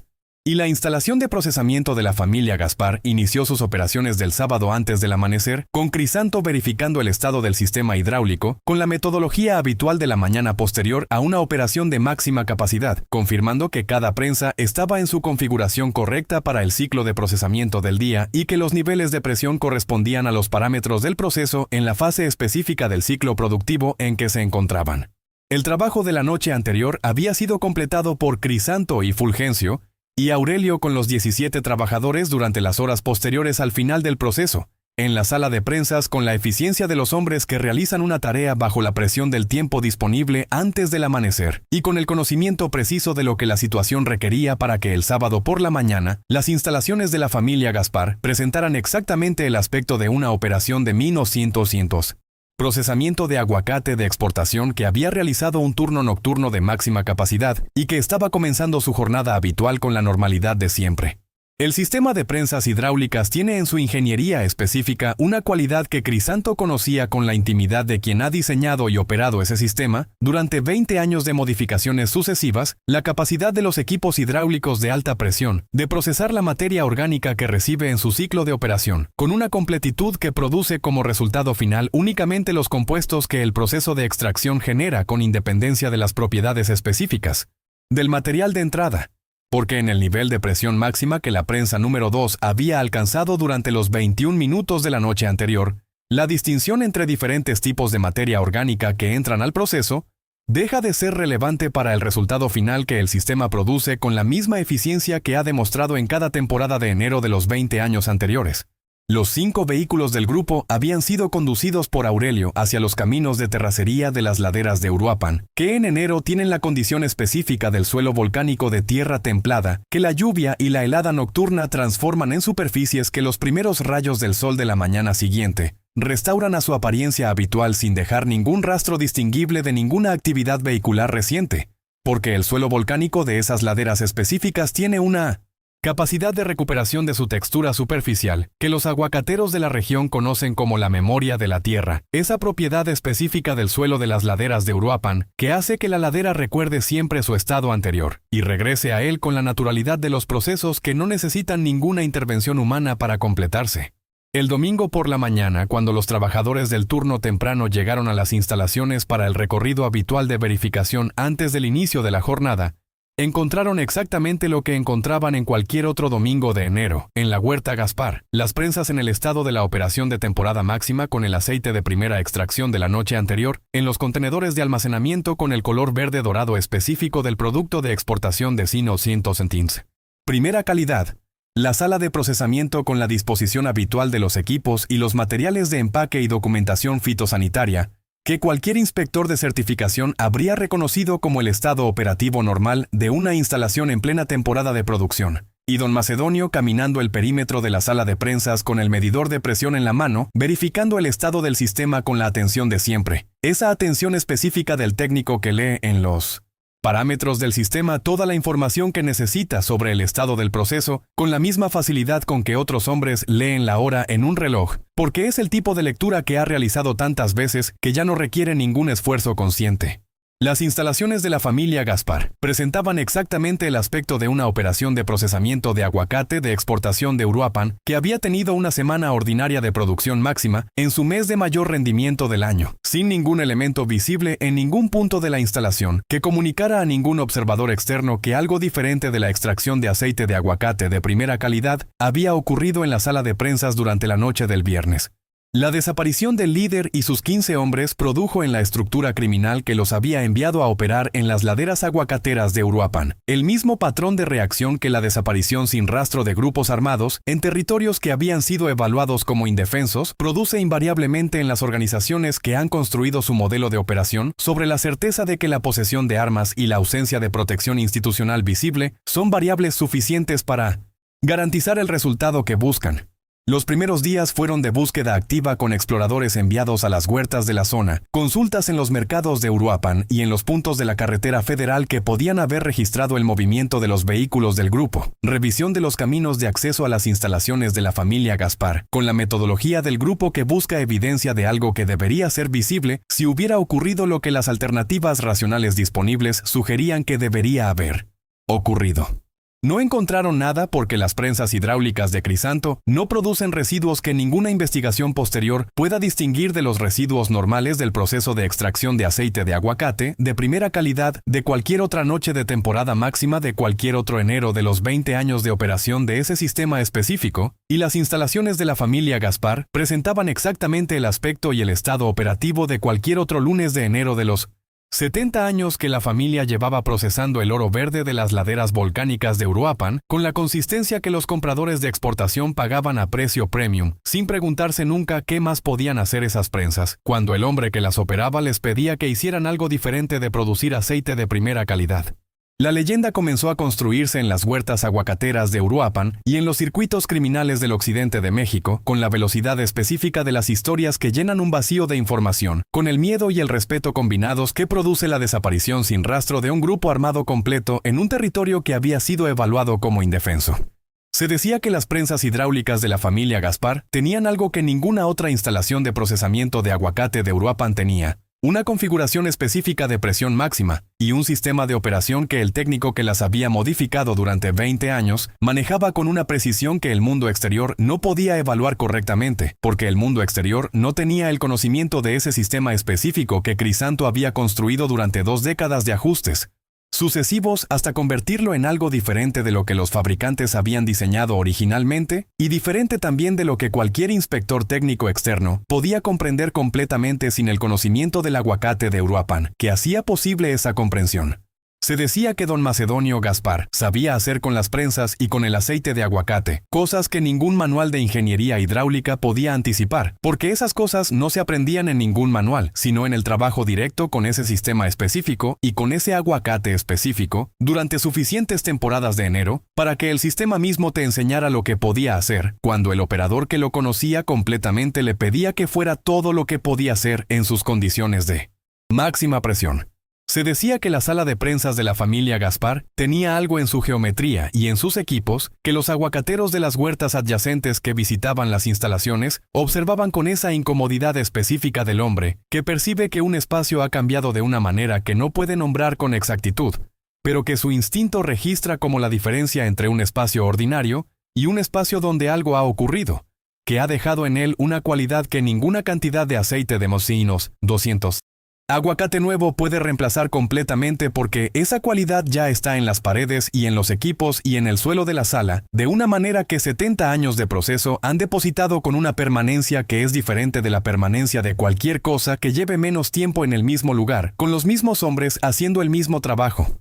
Y la instalación de procesamiento de la familia Gaspar inició sus operaciones del sábado antes del amanecer, con Crisanto verificando el estado del sistema hidráulico, con la metodología habitual de la mañana posterior a una operación de máxima capacidad, confirmando que cada prensa estaba en su configuración correcta para el ciclo de procesamiento del día y que los niveles de presión correspondían a los parámetros del proceso en la fase específica del ciclo productivo en que se encontraban. El trabajo de la noche anterior había sido completado por Crisanto y Fulgencio, y Aurelio con los 17 trabajadores durante las horas posteriores al final del proceso, en la sala de prensas con la eficiencia de los hombres que realizan una tarea bajo la presión del tiempo disponible antes del amanecer, y con el conocimiento preciso de lo que la situación requería para que el sábado por la mañana, las instalaciones de la familia Gaspar presentaran exactamente el aspecto de una operación de 1900. Procesamiento de aguacate de exportación que había realizado un turno nocturno de máxima capacidad y que estaba comenzando su jornada habitual con la normalidad de siempre. El sistema de prensas hidráulicas tiene en su ingeniería específica una cualidad que Crisanto conocía con la intimidad de quien ha diseñado y operado ese sistema durante 20 años de modificaciones sucesivas, la capacidad de los equipos hidráulicos de alta presión de procesar la materia orgánica que recibe en su ciclo de operación, con una completitud que produce como resultado final únicamente los compuestos que el proceso de extracción genera con independencia de las propiedades específicas del material de entrada. Porque en el nivel de presión máxima que la prensa número 2 había alcanzado durante los 21 minutos de la noche anterior, la distinción entre diferentes tipos de materia orgánica que entran al proceso deja de ser relevante para el resultado final que el sistema produce con la misma eficiencia que ha demostrado en cada temporada de enero de los 20 años anteriores. Los 5 vehículos del grupo habían sido conducidos por Aurelio hacia los caminos de terracería de las laderas de Uruapan, que en enero tienen la condición específica del suelo volcánico de tierra templada, que la lluvia y la helada nocturna transforman en superficies que los primeros rayos del sol de la mañana siguiente restauran a su apariencia habitual sin dejar ningún rastro distinguible de ninguna actividad vehicular reciente. porque el suelo volcánico de esas laderas específicas tiene una capacidad de recuperación de su textura superficial, que los aguacateros de la región conocen como la memoria de la tierra, esa propiedad específica del suelo de las laderas de Uruapan, que hace que la ladera recuerde siempre su estado anterior, y regrese a él con la naturalidad de los procesos que no necesitan ninguna intervención humana para completarse. El domingo por la mañana, cuando los trabajadores del turno temprano llegaron a las instalaciones para el recorrido habitual de verificación antes del inicio de la jornada, encontraron exactamente lo que encontraban en cualquier otro domingo de enero, en la huerta Gaspar, las prensas en el estado de la operación de temporada máxima con el aceite de primera extracción de la noche anterior, en los contenedores de almacenamiento con el color verde dorado específico del producto de exportación de Sino 100 centins. Primera calidad. La sala de procesamiento con la disposición habitual de los equipos y los materiales de empaque y documentación fitosanitaria, que cualquier inspector de certificación habría reconocido como el estado operativo normal de una instalación en plena temporada de producción. Y don Macedonio caminando el perímetro de la sala de prensas con el medidor de presión en la mano, verificando el estado del sistema con la atención de siempre. Esa atención específica del técnico que lee en los parámetros del sistema toda la información que necesita sobre el estado del proceso, con la misma facilidad con que otros hombres leen la hora en un reloj, porque es el tipo de lectura que ha realizado tantas veces que ya no requiere ningún esfuerzo consciente. Las instalaciones de la familia Gaspar presentaban exactamente el aspecto de una operación de procesamiento de aguacate de exportación de Uruapan que había tenido una semana ordinaria de producción máxima en su mes de mayor rendimiento del año, sin ningún elemento visible en ningún punto de la instalación que comunicara a ningún observador externo que algo diferente de la extracción de aceite de aguacate de primera calidad había ocurrido en la sala de prensas durante la noche del viernes. La desaparición del líder y sus 15 hombres produjo en la estructura criminal que los había enviado a operar en las laderas aguacateras de Uruapan el mismo patrón de reacción que la desaparición sin rastro de grupos armados en territorios que habían sido evaluados como indefensos produce invariablemente en las organizaciones que han construido su modelo de operación sobre la certeza de que la posesión de armas y la ausencia de protección institucional visible son variables suficientes para garantizar el resultado que buscan. Los primeros días fueron de búsqueda activa con exploradores enviados a las huertas de la zona, consultas en los mercados de Uruapan y en los puntos de la carretera federal que podían haber registrado el movimiento de los vehículos del grupo, revisión de los caminos de acceso a las instalaciones de la familia Gaspar, con la metodología del grupo que busca evidencia de algo que debería ser visible si hubiera ocurrido lo que las alternativas racionales disponibles sugerían que debería haber ocurrido. No encontraron nada porque las prensas hidráulicas de Crisanto no producen residuos que ninguna investigación posterior pueda distinguir de los residuos normales del proceso de extracción de aceite de aguacate de primera calidad de cualquier otra noche de temporada máxima de cualquier otro enero de los 20 años de operación de ese sistema específico, y las instalaciones de la familia Gaspar presentaban exactamente el aspecto y el estado operativo de cualquier otro lunes de enero de los 70 años que la familia llevaba procesando el oro verde de las laderas volcánicas de Uruapan, con la consistencia que los compradores de exportación pagaban a precio premium, sin preguntarse nunca qué más podían hacer esas prensas, cuando el hombre que las operaba les pedía que hicieran algo diferente de producir aceite de primera calidad. La leyenda comenzó a construirse en las huertas aguacateras de Uruapan y en los circuitos criminales del occidente de México, con la velocidad específica de las historias que llenan un vacío de información, con el miedo y el respeto combinados que produce la desaparición sin rastro de un grupo armado completo en un territorio que había sido evaluado como indefenso. Se decía que las prensas hidráulicas de la familia Gaspar tenían algo que ninguna otra instalación de procesamiento de aguacate de Uruapan tenía: una configuración específica de presión máxima y un sistema de operación que el técnico que las había modificado durante 20 años manejaba con una precisión que el mundo exterior no podía evaluar correctamente, porque el mundo exterior no tenía el conocimiento de ese sistema específico que Crisanto había construido durante 2 décadas de ajustes sucesivos hasta convertirlo en algo diferente de lo que los fabricantes habían diseñado originalmente y diferente también de lo que cualquier inspector técnico externo podía comprender completamente sin el conocimiento del aguacate de Uruapan, que hacía posible esa comprensión. Se decía que don Macedonio Gaspar sabía hacer con las prensas y con el aceite de aguacate cosas que ningún manual de ingeniería hidráulica podía anticipar, porque esas cosas no se aprendían en ningún manual, sino en el trabajo directo con ese sistema específico y con ese aguacate específico durante suficientes temporadas de enero para que el sistema mismo te enseñara lo que podía hacer, cuando el operador que lo conocía completamente le pedía que fuera todo lo que podía hacer en sus condiciones de máxima presión. Se decía que la sala de prensas de la familia Gaspar tenía algo en su geometría y en sus equipos que los aguacateros de las huertas adyacentes que visitaban las instalaciones observaban con esa incomodidad específica del hombre que percibe que un espacio ha cambiado de una manera que no puede nombrar con exactitud, pero que su instinto registra como la diferencia entre un espacio ordinario y un espacio donde algo ha ocurrido, que ha dejado en él una cualidad que ninguna cantidad de aceite de mocinos 200 aguacate nuevo puede reemplazar completamente, porque esa cualidad ya está en las paredes y en los equipos y en el suelo de la sala, de una manera que 70 años de proceso han depositado con una permanencia que es diferente de la permanencia de cualquier cosa que lleve menos tiempo en el mismo lugar, con los mismos hombres haciendo el mismo trabajo.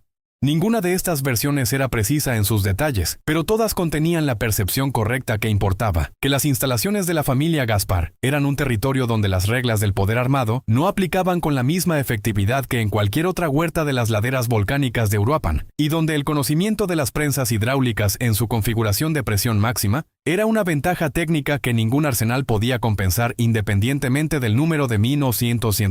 Ninguna de estas versiones era precisa en sus detalles, pero todas contenían la percepción correcta que importaba, que las instalaciones de la familia Gaspar eran un territorio donde las reglas del poder armado no aplicaban con la misma efectividad que en cualquier otra huerta de las laderas volcánicas de Uruapan, y donde el conocimiento de las prensas hidráulicas en su configuración de presión máxima era una ventaja técnica que ningún arsenal podía compensar independientemente del número de minos, cientos,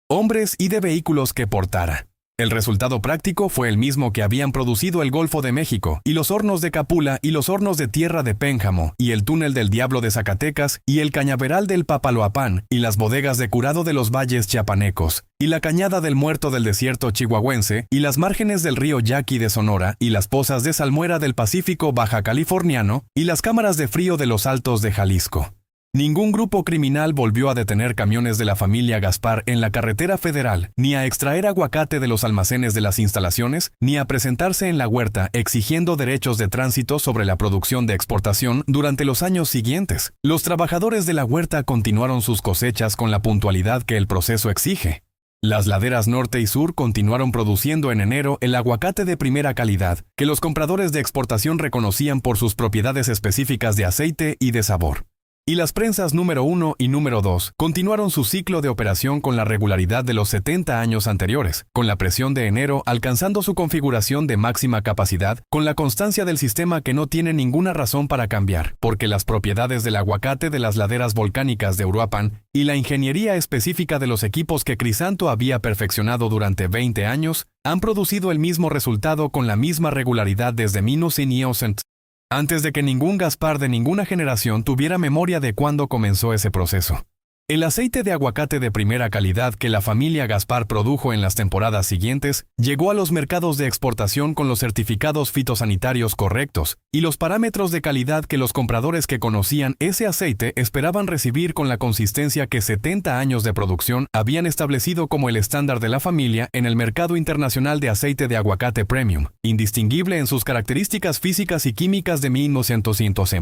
hombres y de vehículos que portara. El resultado práctico fue el mismo que habían producido el Golfo de México, y los hornos de Capula, y los hornos de tierra de Pénjamo, y el túnel del Diablo de Zacatecas, y el cañaveral del Papaloapán, y las bodegas de curado de los valles chiapanecos, y la cañada del Muerto del desierto chihuahuense, y las márgenes del río Yaqui de Sonora, y las pozas de salmuera del Pacífico baja californiano, y las cámaras de frío de los Altos de Jalisco. Ningún grupo criminal volvió a detener camiones de la familia Gaspar en la carretera federal, ni a extraer aguacate de los almacenes de las instalaciones, ni a presentarse en la huerta exigiendo derechos de tránsito sobre la producción de exportación durante los años siguientes. Los trabajadores de la huerta continuaron sus cosechas con la puntualidad que el proceso exige. Las laderas norte y sur continuaron produciendo en enero el aguacate de primera calidad, que los compradores de exportación reconocían por sus propiedades específicas de aceite y de sabor. Y las prensas número 1 y número 2 continuaron su ciclo de operación con la regularidad de los 70 años anteriores, con la presión de enero alcanzando su configuración de máxima capacidad, con la constancia del sistema que no tiene ninguna razón para cambiar, porque las propiedades del aguacate de las laderas volcánicas de Uruapan y la ingeniería específica de los equipos que Crisanto había perfeccionado durante 20 años han producido el mismo resultado con la misma regularidad desde 1900. Antes de que ningún Gaspar de ninguna generación tuviera memoria de cuándo comenzó ese proceso. El aceite de aguacate de primera calidad que la familia Gaspar produjo en las temporadas siguientes llegó a los mercados de exportación con los certificados fitosanitarios correctos y los parámetros de calidad que los compradores que conocían ese aceite esperaban recibir, con la consistencia que 70 años de producción habían establecido como el estándar de la familia en el mercado internacional de aceite de aguacate premium, indistinguible en sus características físicas y químicas de 1900.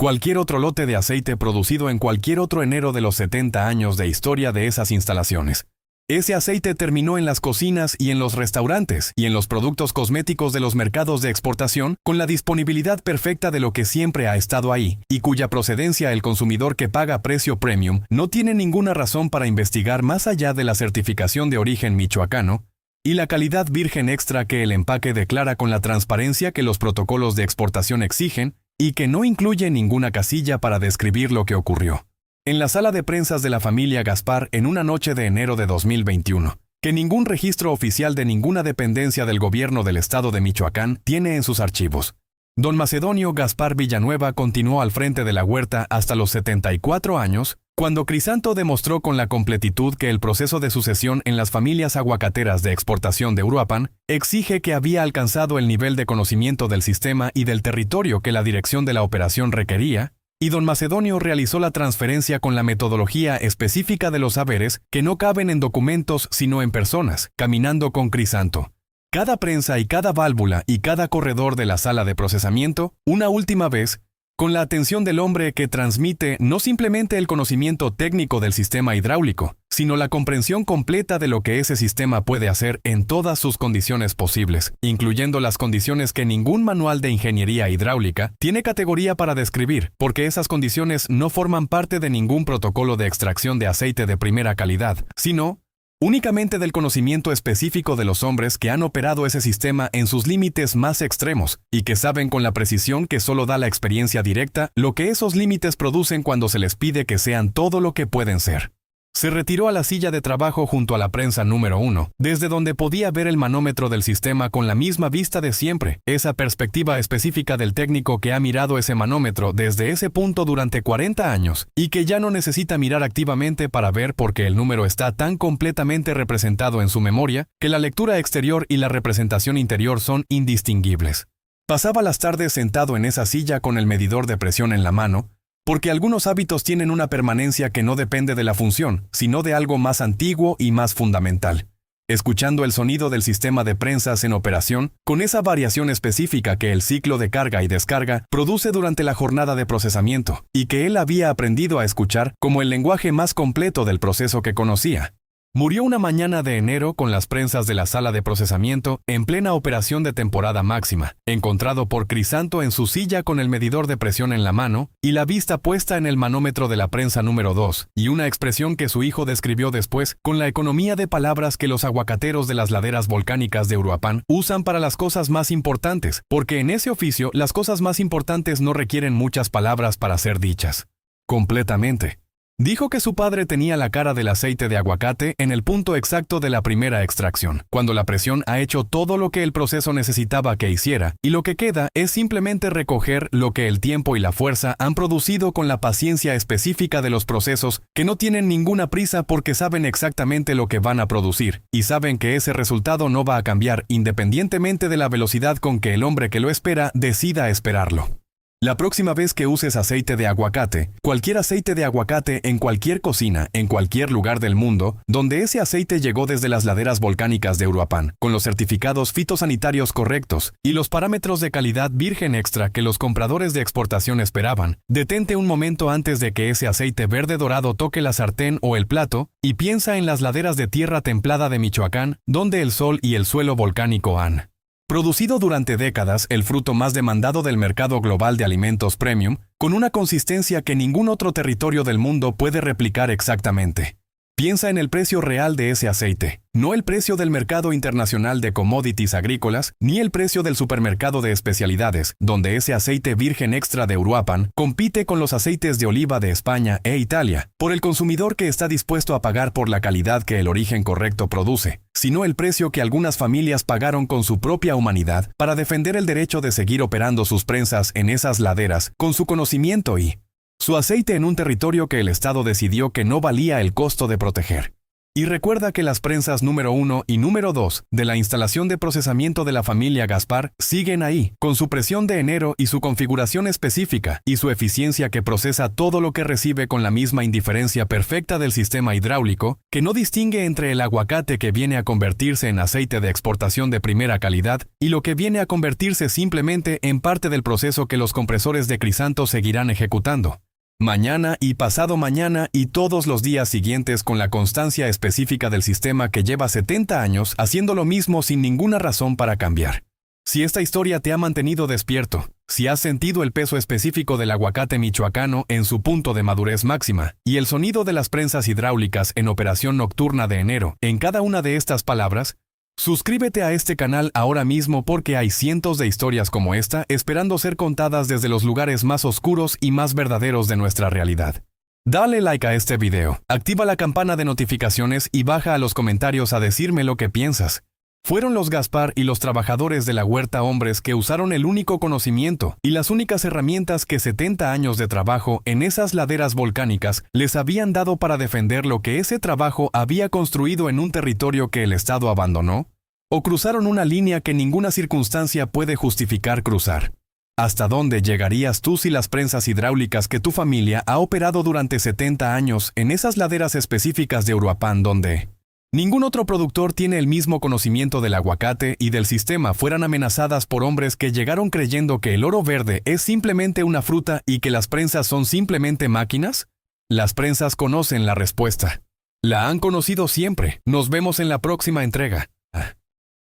Cualquier otro lote de aceite producido en cualquier otro enero de los 70 años de historia de esas instalaciones. Ese aceite terminó en las cocinas y en los restaurantes y en los productos cosméticos de los mercados de exportación con la disponibilidad perfecta de lo que siempre ha estado ahí y cuya procedencia el consumidor que paga precio premium no tiene ninguna razón para investigar más allá de la certificación de origen michoacano y la calidad virgen extra que el empaque declara con la transparencia que los protocolos de exportación exigen, y que no incluye ninguna casilla para describir lo que ocurrió en la sala de prensas de la familia Gaspar en una noche de enero de 2021, que ningún registro oficial de ninguna dependencia del gobierno del estado de Michoacán tiene en sus archivos. Don Macedonio Gaspar Villanueva continuó al frente de la huerta hasta los 74 años, cuando Crisanto demostró con la completitud que el proceso de sucesión en las familias aguacateras de exportación de Uruapan exige que había alcanzado el nivel de conocimiento del sistema y del territorio que la dirección de la operación requería, y don Macedonio realizó la transferencia con la metodología específica de los saberes que no caben en documentos sino en personas, caminando con Crisanto. Cada prensa y cada válvula y cada corredor de la sala de procesamiento, una última vez, con la atención del hombre que transmite no simplemente el conocimiento técnico del sistema hidráulico, sino la comprensión completa de lo que ese sistema puede hacer en todas sus condiciones posibles, incluyendo las condiciones que ningún manual de ingeniería hidráulica tiene categoría para describir, porque esas condiciones no forman parte de ningún protocolo de extracción de aceite de primera calidad, sino únicamente del conocimiento específico de los hombres que han operado ese sistema en sus límites más extremos y que saben con la precisión que solo da la experiencia directa lo que esos límites producen cuando se les pide que sean todo lo que pueden ser. Se retiró a la silla de trabajo junto a la prensa número 1, desde donde podía ver el manómetro del sistema con la misma vista de siempre, esa perspectiva específica del técnico que ha mirado ese manómetro desde ese punto durante 40 años, y que ya no necesita mirar activamente para ver porque el número está tan completamente representado en su memoria, que la lectura exterior y la representación interior son indistinguibles. Pasaba las tardes sentado en esa silla con el medidor de presión en la mano, porque algunos hábitos tienen una permanencia que no depende de la función, sino de algo más antiguo y más fundamental. Escuchando el sonido del sistema de prensas en operación, con esa variación específica que el ciclo de carga y descarga produce durante la jornada de procesamiento, y que él había aprendido a escuchar como el lenguaje más completo del proceso que conocía. Murió una mañana de enero con las prensas de la sala de procesamiento en plena operación de temporada máxima, encontrado por Crisanto en su silla con el medidor de presión en la mano y la vista puesta en el manómetro de la prensa número 2, y una expresión que su hijo describió después con la economía de palabras que los aguacateros de las laderas volcánicas de Uruapan usan para las cosas más importantes, porque en ese oficio las cosas más importantes no requieren muchas palabras para ser dichas. Completamente. Dijo que su padre tenía la cara del aceite de aguacate en el punto exacto de la primera extracción, cuando la presión ha hecho todo lo que el proceso necesitaba que hiciera, y lo que queda es simplemente recoger lo que el tiempo y la fuerza han producido con la paciencia específica de los procesos que no tienen ninguna prisa porque saben exactamente lo que van a producir, y saben que ese resultado no va a cambiar independientemente de la velocidad con que el hombre que lo espera decida esperarlo. La próxima vez que uses aceite de aguacate, cualquier aceite de aguacate en cualquier cocina, en cualquier lugar del mundo, donde ese aceite llegó desde las laderas volcánicas de Uruapan, con los certificados fitosanitarios correctos y los parámetros de calidad virgen extra que los compradores de exportación esperaban, detente un momento antes de que ese aceite verde dorado toque la sartén o el plato, y piensa en las laderas de tierra templada de Michoacán, donde el sol y el suelo volcánico han producido durante décadas el fruto más demandado del mercado global de alimentos premium, con una consistencia que ningún otro territorio del mundo puede replicar exactamente. Piensa en el precio real de ese aceite, no el precio del mercado internacional de commodities agrícolas, ni el precio del supermercado de especialidades, donde ese aceite virgen extra de Uruapan compite con los aceites de oliva de España e Italia, por el consumidor que está dispuesto a pagar por la calidad que el origen correcto produce, sino el precio que algunas familias pagaron con su propia humanidad para defender el derecho de seguir operando sus prensas en esas laderas con su conocimiento y su aceite en un territorio que el Estado decidió que no valía el costo de proteger. Y recuerda que las prensas número 1 y número 2 de la instalación de procesamiento de la familia Gaspar siguen ahí, con su presión de enero y su configuración específica, y su eficiencia que procesa todo lo que recibe con la misma indiferencia perfecta del sistema hidráulico, que no distingue entre el aguacate que viene a convertirse en aceite de exportación de primera calidad y lo que viene a convertirse simplemente en parte del proceso que los compresores de Crisanto seguirán ejecutando. Mañana y pasado mañana y todos los días siguientes con la constancia específica del sistema que lleva 70 años haciendo lo mismo sin ninguna razón para cambiar. Si esta historia te ha mantenido despierto, si has sentido el peso específico del aguacate michoacano en su punto de madurez máxima y el sonido de las prensas hidráulicas en operación nocturna de enero en cada una de estas palabras, suscríbete a este canal ahora mismo porque hay cientos de historias como esta esperando ser contadas desde los lugares más oscuros y más verdaderos de nuestra realidad. Dale like a este video, activa la campana de notificaciones y baja a los comentarios a decirme lo que piensas. Fueron los Gaspar y los trabajadores de la huerta hombres que usaron el único conocimiento y las únicas herramientas que 70 años de trabajo en esas laderas volcánicas les habían dado para defender lo que ese trabajo había construido en un territorio que el Estado abandonó, o cruzaron una línea que ninguna circunstancia puede justificar cruzar. ¿Hasta dónde llegarías tú si las prensas hidráulicas que tu familia ha operado durante 70 años en esas laderas específicas de Uruapan donde ningún otro productor tiene el mismo conocimiento del aguacate y del sistema fueran amenazadas por hombres que llegaron creyendo que el oro verde es simplemente una fruta y que las prensas son simplemente máquinas? Las prensas conocen la respuesta. La han conocido siempre. Nos vemos en la próxima entrega.